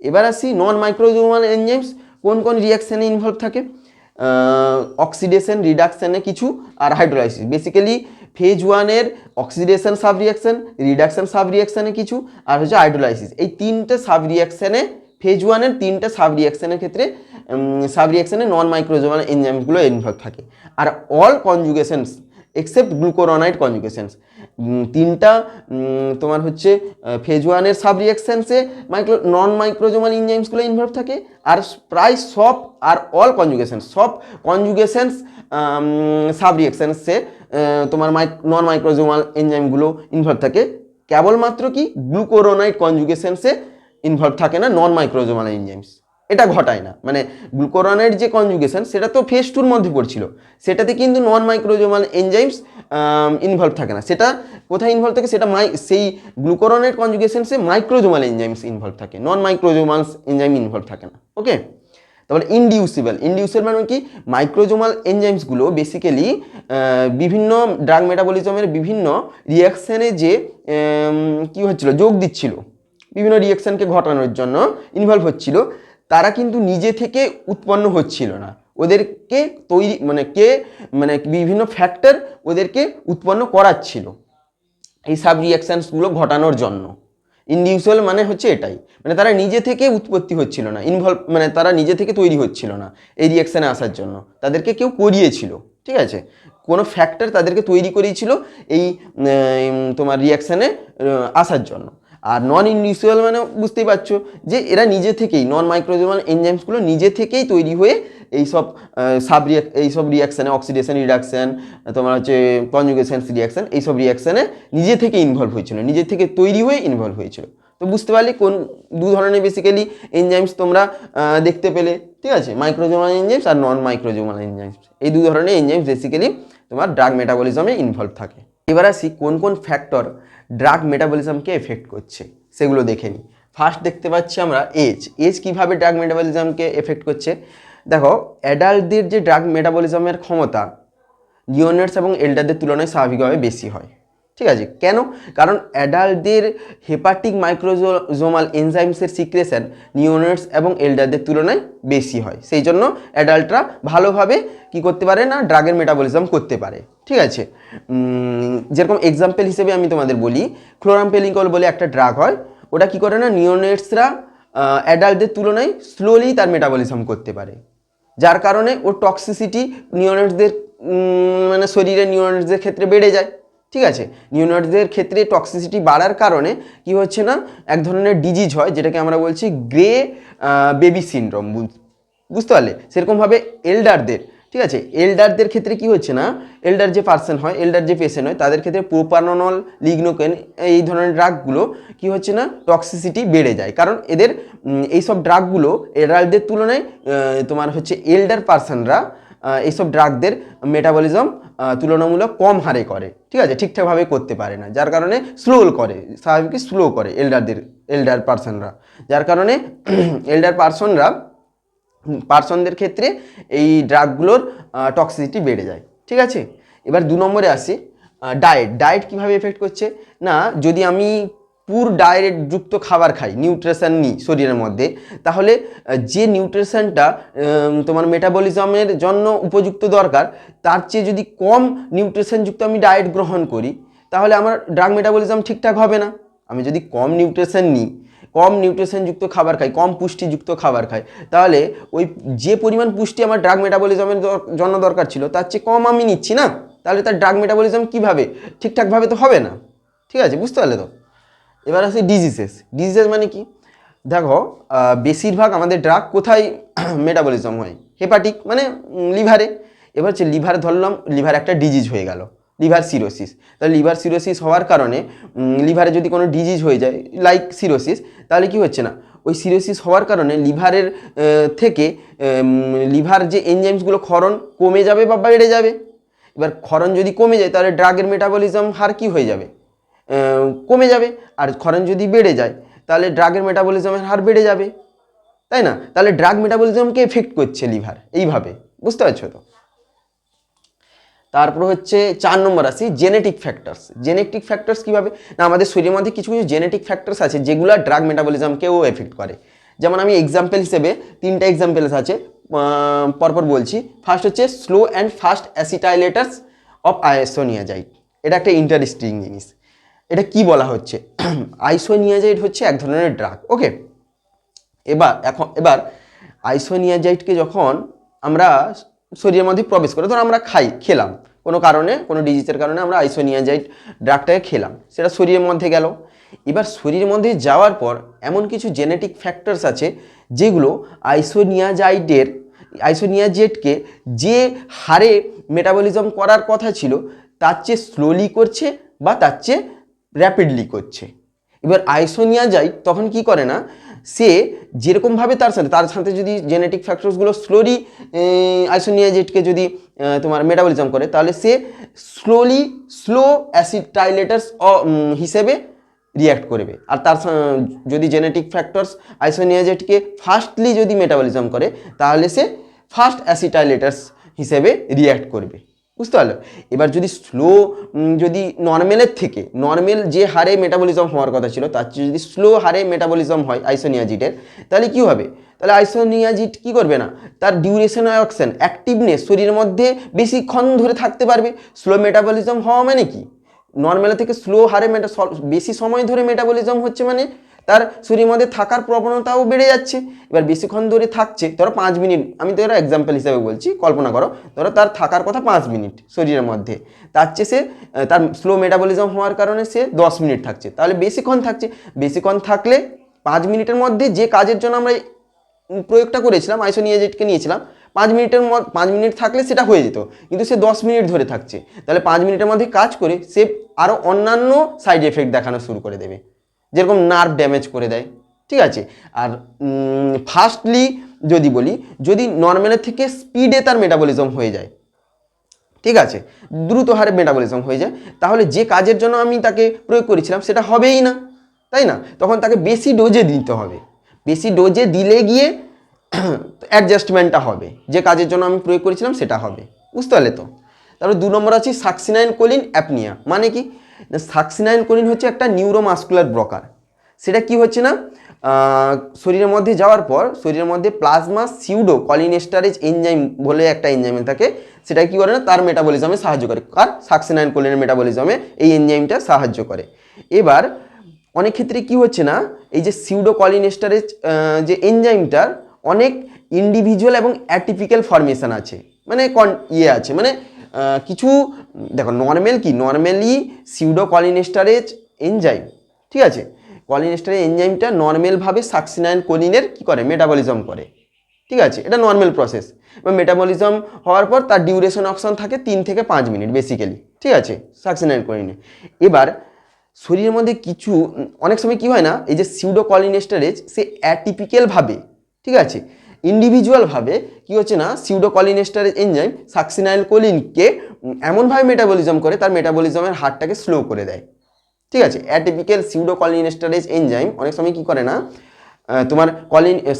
এবার আসি নন মাইক্রোজোমাল এনজাইমস কোন কোন রিয়াকশানে ইনভলভ থাকে, অক্সিডেশন, রিডাকশানে কিছু, আর হাইড্রোলাইসিস। বেসিক্যালি ফেজ 1-এর oxidation sub reaction, reduction sub রিয়াকশানে কিছু, আর হচ্ছে হাইড্রোলাইসিস, এই তিনটে সাব রিয়াকশানে ফেজ 1-এর তিনটে সাব রিয়াকশানের ক্ষেত্রে সাব রিয়াকশানে নন মাইক্রোজোমাল এনজাইমগুলো ইনভলভ থাকে। আর অল কনজুগেশনস এক্সেপ্ট গ্লুকোরোনাইড কনজুগেশনস, তিনটা তোমার হচ্ছে ফেজ 1-এর সাব রিয়াকশানসে নন মাইক্রোজোমাল এনজাইমসগুলো ইনভলভ থাকে, আর প্রায় সব আর অল কনজুগেশনস, সব কনজুগেশনস সাব রিয়াকশানসে তোমার নন মাইক্রোজোমাল এনজাইমগুলো ইনভলভ থাকে। কেবলমাত্র কি গ্লুকোরোনাইড কনজুগেশনসে ইনভলভ থাকে না নন মাইক্রোজোমাল এনজাইমস, এটা ঘটায় না। মানে গ্লুকোরোনাইড যে কনজুগেশন সেটা তো ফেজ 2-র মধ্যে পড়ছিল, সেটাতে কিন্তু নন মাইক্রোজোমাল এনজাইমস ইনভলভ থাকে না। সেটা কোথায় ইনভলভ থাকে, সেটা সেই গ্লুকোরোনাইড কনজুগেশনসে মাইক্রোজোমাল এনজাইমস ইনভলভ থাকে, নন মাইক্রোজোমাল এনজাইম ইনভলভ থাকে না। ওকে। তারপরে ইনডিউসিবল মানে কি, মাইক্রোজোমাল এনজাইমসগুলো বেসিক্যালি বিভিন্ন ড্রাগ মেটাবলিজমের বিভিন্ন রিয়াকশানে যে কি হচ্ছিল, যোগ দিচ্ছিল, বিভিন্ন রিয়াকশানকে ঘটানোর জন্য ইনভলভ হচ্ছিল, তারা কিন্তু নিজে থেকে উৎপন্ন হচ্ছিল না, ওদেরকে তৈরি মানে বিভিন্ন ফ্যাক্টর ওদেরকে উৎপন্ন করাচ্ছিল এই সাব রিয়াকশানসগুলো ঘটানোর জন্য। ইনডিউসিবল মানে হচ্ছে এটাই, মানে তারা নিজে থেকে উৎপত্তি হচ্ছিল না, মানে তারা নিজে থেকে তৈরি হচ্ছিল না এই রিয়াকশানে আসার জন্য, তাদেরকে কেউ করিয়েছিল। ঠিক আছে, কোনো ফ্যাক্টর তাদেরকে তৈরি করিয়েছিল এই তোমার রিয়াকশানে আসার জন্য। আর নন ইনডিউসিবল মানে বুঝতেই পারছো যে এরা নিজে থেকেই, নন মাইক্রোজোমাল এনজাইমসগুলো নিজে থেকেই তৈরি হয়ে এইসব এইসব রিয়াকশানে, অক্সিডেশন, রিডাকশান, তোমার হচ্ছে কনজুগেশন রিয়াকশান, এইসব রিয়াকশানে নিজে থেকে ইনভলভ হয়েছিল, নিজে থেকে তৈরি হয়ে ইনভলভ হয়েছিল। তো বুঝতে পারলে কোন দু ধরনের বেসিক্যালি এনজাইমস তোমরা দেখতে পেলে। ঠিক আছে, মাইক্রোজোমাল এনজাইমস আর নন মাইক্রোজোমাল এনজাইমস, এই দু ধরনের এনজাইমস বেসিক্যালি তোমার ড্রাগ মেটাবলিজমে ইনভলভ থাকে। এবার আসি কোন কোন ফ্যাক্টর ড্রাগ মেটাবলিজমকে এফেক্ট করছে সেগুলো দেখে নিই। ফার্স্ট দেখতে পাচ্ছি আমরা এজ কীভাবে ড্রাগ মেটাবলিজমকে এফেক্ট করছে। দেখো, অ্যাডাল্টদের যে ড্রাগ মেটাবলিজমের ক্ষমতা নিওনেটস এবং এল্ডারদের তুলনায় স্বাভাবিকভাবে বেশি হয়। ঠিক আছে, কেন? কারণ অ্যাডাল্টদের হেপাটিক মাইক্রোজোমাল এনজাইমসের সিক্রেশন নিওনেটস এবং এল্ডারদের তুলনায় বেশি হয়, সেই জন্য অ্যাডাল্টরা ভালোভাবে কি করতে পারে না, ড্রাগের মেটাবলিজম করতে পারে। ঠিক আছে, যেরকম এক্সাম্পল হিসেবে আমি তোমাদের বলি, ক্লোরামপেনিকল বলে একটা ড্রাগ হয়, ওটা কি করে না, নিওনেটসরা অ্যাডাল্টদের তুলনায় স্লোলি তার মেটাবলিজম করতে পারে, যার কারণে ওর টক্সিসিটি নিওনেটসদের মানে শরীরে নিওনেটসদের ক্ষেত্রে বেড়ে যায়। ঠিক আছে, নিওনেটসদের ক্ষেত্রে টক্সিসিটি বাড়ার কারণে কি হচ্ছে না, এক ধরনের ডিজিজ হয় যেটাকে আমরা বলছি গ্রে বেবি সিনড্রোম, বুঝতে পারলে? সেরকমভাবে এল্ডারদের, ঠিক আছে, এল্ডারদের ক্ষেত্রে কি হচ্ছে না, এল্ডার যে পার্সন হয়, এল্ডার যে পেশেন্ট হয়, তাদের ক্ষেত্রে প্রোপানল, লিগনোকেন এই ধরনের ড্রাগগুলো কি হচ্ছে না, টক্সিসিটি বেড়ে যায়, কারণ এদের এইসব ড্রাগগুলো এডাল্টদের তুলনায় তোমার হচ্ছে এল্ডার পার্সনরা এইসব ড্রাগদের মেটাবলিজম তুলনামূলক কম হারে করে। ঠিক আছে, ঠিকঠাকভাবে করতে পারে না, যার কারণে স্লো করে, স্বাভাবিক স্লো করে এল্ডার পার্সনরা, যার কারণে এল্ডার পার্সনদের ক্ষেত্রে এই ড্রাগগুলোর টক্সিসিটি বেড়ে যায়। ঠিক আছে, এবার 2 নম্বরে আসি, ডায়েট কীভাবে এফেক্ট করছে না, যদি আমি পুর ডায়েট যুক্ত খাবার খাই, নিউট্রিশন নিই শরীরের মধ্যে, তাহলে যে নিউট্রিশনটা তোমার মেটাবলিজমের জন্য উপযুক্ত দরকার, তার চেয়ে যদি কম নিউট্রিশনযুক্ত আমি ডায়েট গ্রহণ করি, তাহলে আমার ড্রাগ মেটাবলিজম ঠিকঠাক হবে না। আমি যদি কম নিউট্রিশন নিই, কম নিউট্রিশনযুক্ত খাবার খাই, কম পুষ্টিযুক্ত খাবার খাই, তাহলে ওই যে পরিমাণ পুষ্টি আমার ড্রাগ মেটাবলিজমের জন্য দরকার ছিল তার চেয়ে কম আমি নিচ্ছি না, তাহলে তার ড্রাগ মেটাবলিজম কীভাবে ঠিকঠাকভাবে তো হবে না। ঠিক আছে, বুঝতে পারলে তো? এবার আসি ডিজিজেস মানে কি? দেখো, বেশিরভাগ আমাদের ড্রাগ কোথায় মেটাবলিজম হয়? হেপাটিক মানে লিভারে। এবার হচ্ছে লিভার, ধরলাম লিভার একটা ডিজিজ হয়ে গেল, লিভার সিরোসিস। তাহলে লিভার সিরোসিস হওয়ার কারণে লিভারে যদি কোনো ডিজিজ হয়ে যায় লাইক সিরোসিস, তাহলে কি হচ্ছে না, ওই সিরোসিস হওয়ার কারণে লিভারের থেকে লিভার যে এনজাইমসগুলো ক্ষরণ কমে যাবে বা বেড়ে যাবে। এবার ক্ষরণ যদি কমে যায় তাহলে ড্রাগের মেটাবলিজম হার কি হয়ে যাবে? কমে যাবে। আর ক্ষরণ যদি বেড়ে যায় তাহলে ড্রাগের মেটাবলিজমের হার বেড়ে যাবে, তাই না? তাহলে ড্রাগ মেটাবলিজমকে এফেক্ট করছে লিভার এইভাবে, বুঝতে পারছো তো? তারপর হচ্ছে 4 নম্বর আসি জেনেটিক ফ্যাক্টরস। জেনেটিক ফ্যাক্টরস কীভাবে না, আমাদের শরীরের মধ্যে কিছু কিছু জেনেটিক ফ্যাক্টরস আছে যেগুলো ড্রাগ মেটাবলিজমকেও এফেক্ট করে। যেমন আমি এক্সাম্পল হিসেবে 3টা এক্সাম্পলস আছে, পরপর বলছি। ফার্স্ট হচ্ছে স্লো অ্যান্ড ফাস্ট অ্যাসিটাইলেটার্স অফ আইসোনিয়াজাইড। এটা একটা ইন্টারেস্টিং জিনিস। এটা কি বলা হচ্ছে? আইসোনিয়াজাইড হচ্ছে এক ধরনের ড্রাগ, ওকে। এবার আইসোনিয়াজাইডকে যখন আমরা শরীরের মধ্যে প্রবেশ করে, ধরো আমরা খেলাম কোনো কারণে, কোনো ডিজিজের কারণে আমরা আইসোনিয়াজাইড ড্রাগটাকে খেলাম, সেটা শরীরের মধ্যে গেল। এবার শরীরের মধ্যে যাওয়ার পর এমন কিছু জেনেটিক ফ্যাক্টরস আছে যেগুলো আইসোনিয়াজাইডকে যে হারে মেটাবলিজম করার কথা ছিল তার চেয়ে স্লোলি করছে বা তার চেয়ে র্যাপিডলি করছে। এবার আইসোনিয়াজাইড তখন কি করে না, সে যেরকমভাবে তার সাথে যদি জেনেটিক ফ্যাক্টরসগুলো আইসোনিয়াজাইডকে যদি তোমার মেটাবলিজম করে, তাহলে সে স্লো অ্যাসিটাইলেটার্স হিসেবে রিয়্যাক্ট করবে। আর তার যদি জেনেটিক ফ্যাক্টরস আইসোনিয়াজাইডকে ফাস্টলি যদি মেটাবলিজম করে, তাহলে সে ফাস্ট অ্যাসিটাইলেটার্স হিসেবে রিয়্যাক্ট করবে, বুঝতে পারলো? এবার যদি যদি নর্মাল যে হারে মেটাবলিজম হওয়ার কথা ছিল তার চেয়ে যদি স্লো হারে মেটাবলিজম হয় আইসোনিয়াজিডের, তাহলে কি হবে? তাহলে আইসোনিয়াজিড কি করবে না, তার ডিউরেশন অফ অ্যাকশন, অ্যাক্টিভনেস শরীরের মধ্যে বেশিক্ষণ ধরে থাকতে পারবে। স্লো মেটাবলিজম হওয়া মানে কি, নর্মাল থেকে স্লো হারে বেশি সময় ধরে মেটাবলিজম হচ্ছে মানে তার শরীরের মধ্যে থাকার প্রবণতাও বেড়ে যাচ্ছে। এবার বেশিক্ষণ ধরে থাকছে, ধরো 5 মিনিট, আমি তো এরা এক্সাম্পল হিসাবে বলছি, কল্পনা করো, ধরো তার থাকার কথা 5 মিনিট শরীরের মধ্যে, তার চেয়ে তার স্লো মেটাবলিজম হওয়ার কারণে সে 10 মিনিট থাকছে, তাহলে বেশিক্ষণ থাকছে। বেশিক্ষণ থাকলে 5 মিনিটের মধ্যে যে কাজের জন্য আমরা প্রয়োগটা করেছিলাম, আইসোনিয়াজাইডকে নিয়েছিলাম, 5 মিনিট থাকলে সেটা হয়ে যেত, কিন্তু সে 10 মিনিট ধরে থাকছে, তাহলে 5 মিনিটের মধ্যে কাজ করে সে আরও অন্যান্য সাইড এফেক্ট দেখানো শুরু করে দেবে, যেরকম নার্ভ ড্যামেজ করে দেয়, ঠিক আছে। আর ফাস্টলি যদি বলি, যদি নর্মালের থেকে স্পিডে তার মেটাবলিজম হয়ে যায়, ঠিক আছে, দ্রুত হারে মেটাবলিজম হয়ে যায়, তাহলে যে কাজের জন্য আমি তাকে প্রয়োগ করেছিলাম সেটা হবেই না, তাই না? তখন তাকে বেশি ডোজে দিতে হবে, বেশি ডোজে দিলে গিয়ে অ্যাডজাস্টমেন্টটা হবে, যে কাজের জন্য আমি প্রয়োগ করেছিলাম সেটা হবে, বুঝতে পারলে তো? তারপরে 2 নম্বর আছে সাকসিনাইলকোলিন অ্যাপনিয়া। মানে কি, সাকসিনাইলকোলিন হচ্ছে একটা নিউরোমাস্কুলার ব্লকার। সেটা কি হচ্ছে না, শরীরের মধ্যে যাওয়ার পর শরীরের মধ্যে প্লাজমা সিউডো কলিনেস্টারেজ এনজাইম বলে একটা এনজাইম থাকে, সেটা কি করে না, তার মেটাবলিজমে সাহায্য করে। কার? সাকসিনাইলকোলিনের মেটাবলিজমে এই এনজাইমটা সাহায্য করে। এবার অনেক ক্ষেত্রে কি হচ্ছে না, এই যে সিউডো কলিনেস্টারেজ যে এনজাইমটার অনেক ইন্ডিভিজুয়াল এবং অ্যাটিপিক্যাল ফরমেশন আছে, মানে আছে, মানে কিছু দেখো, নর্মালি সিউডো কলিনেস্টারেজ এনজাইম, ঠিক আছে, কলিনেস্টারেজ এনজাইমটা নর্মালভাবে সাকসিনাইলকোলিনের কি করে, মেটাবলিজম করে, ঠিক আছে, এটা নর্মাল প্রসেস। এবং মেটাবলিজম হওয়ার পর তার ডিউরেশন অপশন থাকে 3 থেকে 5 মিনিট বেসিক্যালি, ঠিক আছে, সাকসিনাইলকোলিনে। এবার শরীরের মধ্যে অনেক সময় কি হয় না, এই যে সিউডো কলিনেস্টারেজ সে অ্যাটিপিক্যালভাবে, ঠিক আছে, ইন্ডিভিজুয়ালভাবে কি হচ্ছে না, সিউডো কলিনেস্টারেজ এনজাইম সাকসিনাইলকোলিনকে এমনভাবে মেটাবলিজম করে তার মেটাবলিজমের হারটাকে স্লো করে দেয়, ঠিক আছে। অ্যাটিপিক্যাল সিউডো কলিনেস্টারেজ এনজাইম অনেক সময় কি করে না, তোমার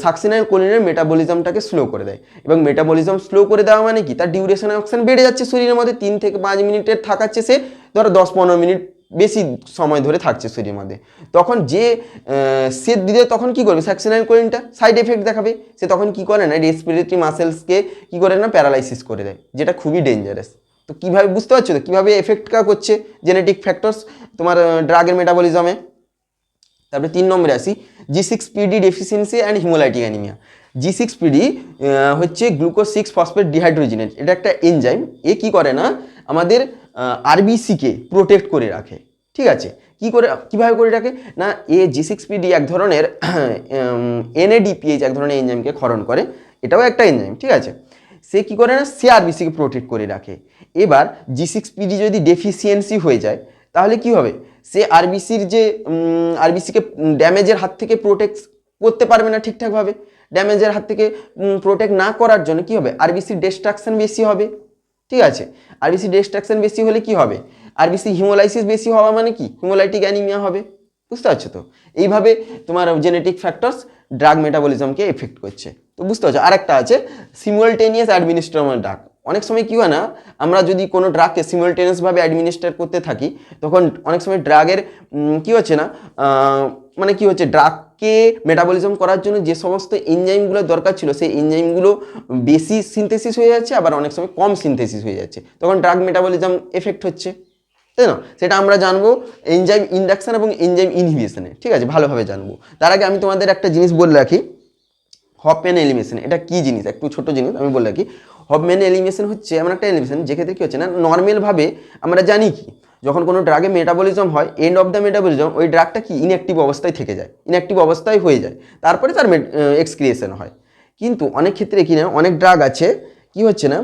সাকসিনাইলকোলিনের মেটাবলিজমটাকে স্লো করে দেয়। এবং মেটাবলিজম স্লো করে দেওয়া মানে কি, তার ডিউরেশন অফ অ্যাকশন বেড়ে যাচ্ছে শরীরের মধ্যে, 3 থেকে 5 মিনিটের থাকাচ্ছে সে ধরো 10-15 মিনিট বেশি সময় ধরে থাকছে শরীরের মধ্যে, তখন যে সে দিলে তখন কি করবে, সাকসিনাইল কোলিনটা সাইড এফেক্ট দেখাবে। সে তখন কি করে না, রেসপিরেটরি মাসেলসকে কি করে না, প্যারালাইসিস করে দেয়, যেটা খুবই ডেঞ্জারাস। তো কীভাবে বুঝতে পারছো তো কীভাবে এফেক্টটা করছে জেনেটিক ফ্যাক্টরস তোমার ড্রাগের মেটাবলিজমে। তারপরে 3 নম্বরে আসি, G6PD deficiency and haemolytic anaemia. G6PD হচ্ছে গ্লুকোজ 6 ফসফেট ডিহাইড্রোজিনেজ, এটা একটা এনজাইম। এ কি করে না, আমাদের আরবিসিকে প্রোটেক্ট করে রাখে। ঠিক আছে, কীভাবে করে রাখে না, G6PD এক ধরনের NADPH এক ধরনের এনজাইমকে ক্ষরণ করে, এটাও একটা এনজাইম। ঠিক আছে, সে কি করে না, সে আরবিসিকে প্রোটেক্ট করে রাখে। এবার G6PD যদি ডেফিসিয়েন্সি হয়ে যায় তাহলে কি হবে, সে আরবিসিকে ড্যামেজের হাত থেকে প্রোটেক্ট করতে পারবে না ঠিকঠাকভাবে। ড্যামেজের হাত থেকে প্রোটেক্ট না করার জন্য কি হবে, আরবিসির ডিস্ট্রাকশন বেশি হবে। ঠিক আছে, আরবিসি ডিস্ট্রাকশন বেশি হলে কি হবে, আরবিসি হিমোলাইসিস বেশি হওয়া মানে কি, হিমোলাইটিক অ্যানিমিয়া হবে। বুঝতে পারছো তো, এইভাবে তোমার জেনেটিক ফ্যাক্টরস ড্রাগ মেটাবলিজমকে এফেক্ট করছে। তো বুঝতে পারছো। আরেকটা আছে সিমুলটেনিয়াস অ্যাডমিনিস্ট্রেশন ড্রাগ। অনেক সময় কী হয় না, আমরা যদি কোনো ড্রাগকে সিমুলটেনিয়াসভাবে অ্যাডমিনিস্টার করতে থাকি, তখন অনেক সময় ড্রাগের কী হচ্ছে না, মানে কী হচ্ছে, ড্রাগকে মেটাবলিজম করার জন্য যে সমস্ত এনজাইমগুলো দরকার ছিল, সেই এনজাইমগুলো বেশি সিনথেসিস হয়ে যাচ্ছে, আবার অনেক সময় কম সিনথেসিস হয়ে যাচ্ছে, তখন ড্রাগ মেটাবলিজম এফেক্ট হচ্ছে, তাই না? সেটা আমরা জানবো এনজাইম ইন্ডাকশন এবং এনজাইম ইনহিবিশনে। ঠিক আছে, ভালোভাবে জানবো। তার আগে আমি তোমাদের একটা জিনিস বলে রাখি, হফম্যান এলিমিনেশন এটা কি জিনিস, একটু ছোট জিনিস আমি বলে রাখি। হফম্যান এলিমিনেশন হচ্ছে এমন একটা এলিমিনেশন যেক্ষেত্রে কী হচ্ছে না, নর্মালভাবে আমরা জানি কি, যখন কোনো ড্রাগে মেটাবলিজম হয়, এন্ড অফ দ্য মেটাবলিজম ওই ড্রাগটা কি ইনঅ্যাক্টিভ অবস্থায় থেকে যায়, ইনঅ্যাক্টিভ অবস্থায় হয়ে যায়, তারপরে তার এক্সক্রিয়েশন হয়। কিন্তু অনেক ক্ষেত্রে কি না, অনেক ড্রাগ আছে কি হচ্ছে না,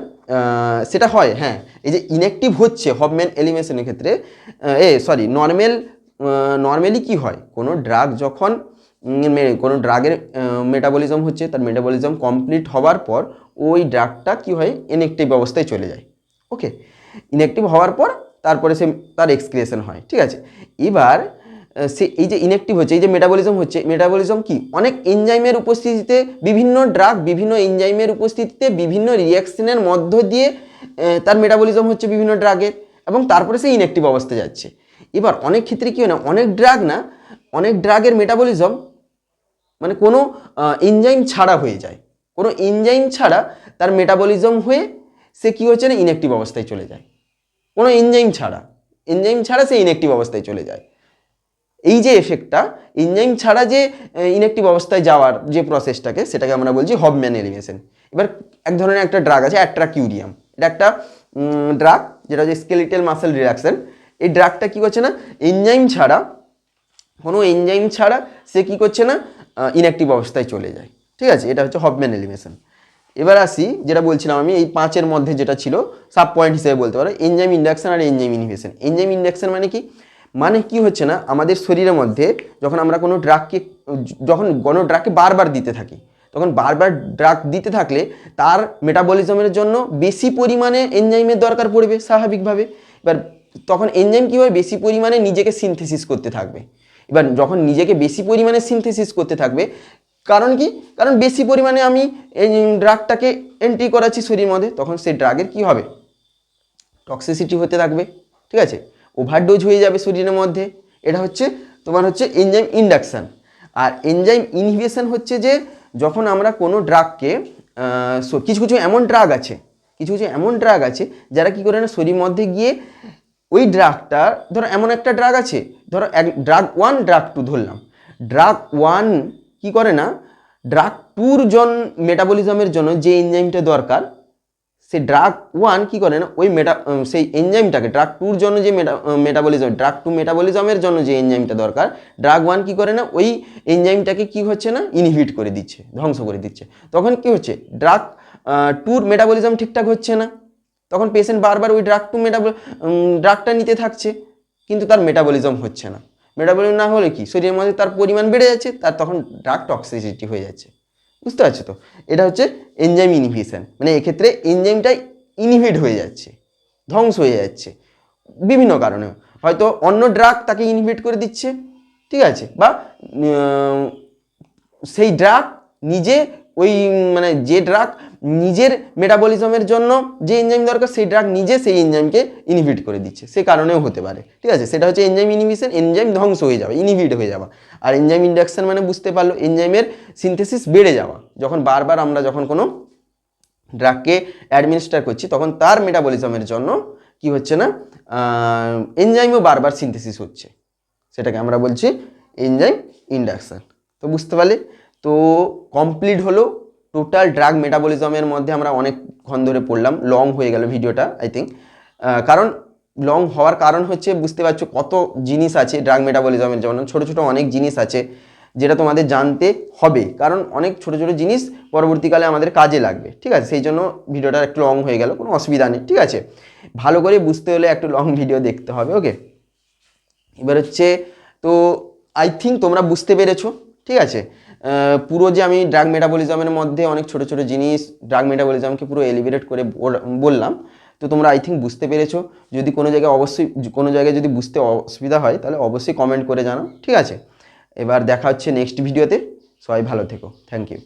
সেটা হয়, হ্যাঁ, এই যে ইনঅ্যাক্টিভ হচ্ছে হফম্যান এলিমিনেশনের ক্ষেত্রে, নর্মালি কি হয়, কোনো ড্রাগ যখন কোনো ড্রাগের মেটাবলিজম হচ্ছে, তার মেটাবলিজম কমপ্লিট হওয়ার পর ওই ড্রাগটা কি হয়, ইনঅ্যাক্টিভ অবস্থায় চলে যায়। ওকে, ইনঅ্যাক্টিভ হওয়ার পর তারপরে সে তার এক্সক্রিয়েশন হয়। ঠিক আছে, এবার সে এই যে ইনঅ্যাক্টিভ হচ্ছে, এই যে মেটাবলিজম হচ্ছে, মেটাবলিজম কি অনেক এনজাইমের উপস্থিতিতে, বিভিন্ন ড্রাগ বিভিন্ন এনজাইমের উপস্থিতিতে বিভিন্ন রিয়াকশনের মধ্য দিয়ে তার মেটাবলিজম হচ্ছে বিভিন্ন ড্রাগের, এবং তারপরে সে ইনঅ্যাক্টিভ অবস্থায় যাচ্ছে। এবার অনেক ক্ষেত্রে কী হয় না, অনেক ড্রাগের মেটাবলিজম মানে কোনো এনজাইম ছাড়া হয়ে যায়, কোনো এনজাইম ছাড়া তার মেটাবলিজম হয়ে সে কী হচ্ছে না, ইনঅ্যাক্টিভ অবস্থায় চলে যায়। কোনো এনজাইম ছাড়া সে ইনঅ্যাক্টিভ অবস্থায় চলে যায়। এই যে এফেক্টটা, এনজাইম ছাড়া যে ইনঅ্যাক্টিভ অবস্থায় যাওয়ার যে প্রসেসটাকে, সেটাকে আমরা বলছি হফম্যান এলিমিনেশন। এবার এক ধরনের একটা ড্রাগ আছে অ্যাট্রাকিউরিয়াম, এটা একটা ড্রাগ যেটা হচ্ছে স্কেলিটাল মাসেল রিল্যাক্সেন্ট। এই ড্রাগটা কী করছে না, কোনো এনজাইম ছাড়া সে কী করছে না, ইনঅ্যাক্টিভ অবস্থায় চলে যায়। ঠিক আছে, এটা হচ্ছে হফম্যান এলিমিনেশন। এবার আসি, যেটা বলছিলাম আমি, এই 5-এর মধ্যে যেটা ছিল সাব পয়েন্ট হিসেবে বলতে পারো, এনজাইম ইন্ডাকশন আর এনজাইম ইনহিবিশন। এনজাইম ইন্ডাকশন মানে কি হচ্ছে না, আমাদের শরীরের মধ্যে যখন আমরা কোনো ড্রাগকে বারবার দিতে থাকি, তখন বারবার ড্রাগ দিতে থাকলে তার মেটাবলিজমের জন্য বেশি পরিমাণে এনজাইমের দরকার পড়বে স্বাভাবিকভাবে। এবার তখন এনজাইম কী হয়, বেশি পরিমাণে নিজেকে সিনথেসিস করতে থাকবে। এবার যখন নিজেকে বেশি পরিমাণে সিনথেসিস করতে থাকবে, কারণ কি, কারণ বেশি পরিমাণে আমি এই ড্রাগটাকে এন্ট্রি করাচ্ছি শরীরের মধ্যে, তখন সেই ড্রাগের কি হবে, টক্সিসিটি হতে থাকবে। ঠিক আছে, ওভারডোজ হয়ে যাবে শরীরের মধ্যে। এটা হচ্ছে তোমার হচ্ছে এনজাইম ইন্ডাকশান। আর এনজাইম ইনহিবিশন হচ্ছে যে যখন আমরা কোনো ড্রাগকে কিছু এমন ড্রাগ আছে যারা কি করে না, শরীরের মধ্যে গিয়ে ওই ড্রাগটা, ধরো এমন একটা ড্রাগ আছে, ধরো ড্রাগ 1 ড্রাগ 2 ধরলাম, ড্রাগ 1 কি করে না, ড্রাগ 2 মেটাবলিজমের জন্য যে এনজাইমটা দরকার, সেই ড্রাগ 1 কি করে না, ওই সেই এনজাইমটাকে ড্রাগ 2 জন্য যে ড্রাগ 2 মেটাবলিজমের জন্য যে এনজাইমটা দরকার, ড্রাগ 1 কি করে না, ওই এনজাইমটাকে কি হচ্ছে না, ইনহিবিট করে দিচ্ছে, ধ্বংস করে দিচ্ছে। তখন কি হচ্ছে, ড্রাগ 2 মেটাবলিজম ঠিকঠাক হচ্ছে না, তখন পেশেন্ট বারবার ওই ড্রাগটা নিতে থাকছে, কিন্তু তার মেটাবলিজম হচ্ছে না। মেটাবলিজম না হলে কি, শরীরের মধ্যে তার পরিমাণ বেড়ে যাচ্ছে, তার তখন ড্রাগ টক্সিসিটি হয়ে যাচ্ছে। বুঝতে পারছো তো, এটা হচ্ছে এনজাইম ইনহিবিশন। মানে এক্ষেত্রে এনজাইমটা ইনহিবিট হয়ে যাচ্ছে, ধ্বংস হয়ে যাচ্ছে বিভিন্ন কারণে, হয়তো অন্য ড্রাগ তাকে ইনহিবিট করে দিচ্ছে, ঠিক আছে, বা সেই ড্রাগ নিজে ওই মানে যে ড্রাগ নিজের মেটাবলিজমের জন্য যে এনজাইম দরকার সেই ড্রাগ নিজে সেই এনজাইমকে ইনহিবিট করে দিচ্ছে, সে কারণেও হতে পারে। ঠিক আছে, সেটা হচ্ছে এনজাইম ইনহিবিশন, এনজাইম ধ্বংস হয়ে যাবে, ইনহিবিট হয়ে যাওয়া। আর এনজাইম ইন্ডাকশন মানে বুঝতে পারলো এনজাইমের সিনথেসিস বেড়ে যাওয়া। যখন বারবার আমরা যখন কোনো ড্রাগকে অ্যাডমিনিস্টার করছি তখন তার মেটাবলিজমের জন্য কি হচ্ছে না, এনজাইমও বারবার সিনথেসিস হচ্ছে, সেটাকে আমরা বলছি এনজাইম ইন্ডাকশন। তো বুঝতে পারলে, তো কমপ্লিট হলো টোটাল ড্রাগ মেটাবলিজমের মধ্যে আমরা অনেকক্ষণ ধরে পড়লাম, লং হয়ে গেল ভিডিওটা আই থিঙ্ক। কারণ লং হওয়ার কারণ হচ্ছে বুঝতে পারছো কত জিনিস আছে ড্রাগ মেটাবলিজমের জন্য, ছোটো ছোটো অনেক জিনিস আছে যেটা তোমাদের জানতে হবে, কারণ অনেক ছোটো ছোটো জিনিস পরবর্তীকালে আমাদের কাজে লাগবে। ঠিক আছে, সেই জন্য ভিডিওটা একটু লং হয়ে গেল, কোনো অসুবিধা নেই। ঠিক আছে, ভালো করে বুঝতে হলে একটু লং ভিডিও দেখতে হবে। ওকে, এবার হচ্ছে তো আই থিঙ্ক তোমরা বুঝতে পেরেছো। ঠিক আছে, পুরো যে আমি ড্রাগ মেটাবলিজমের মধ্যে অনেক ছোটো ছোটো জিনিস ড্রাগ মেটাবলিজমকে পুরো এলিভেটেড করে বললাম, তো তোমরা আই থিঙ্ক বুঝতে পেরেছো। যদি কোনো জায়গায় অবশ্যই কোনো জায়গায় যদি বুঝতে অসুবিধা হয় তাহলে অবশ্যই কমেন্ট করে জানাও। ঠিক আছে, এবার দেখা হচ্ছে নেক্সট ভিডিওতে, সবাই ভালো থেকো, থ্যাংক ইউ।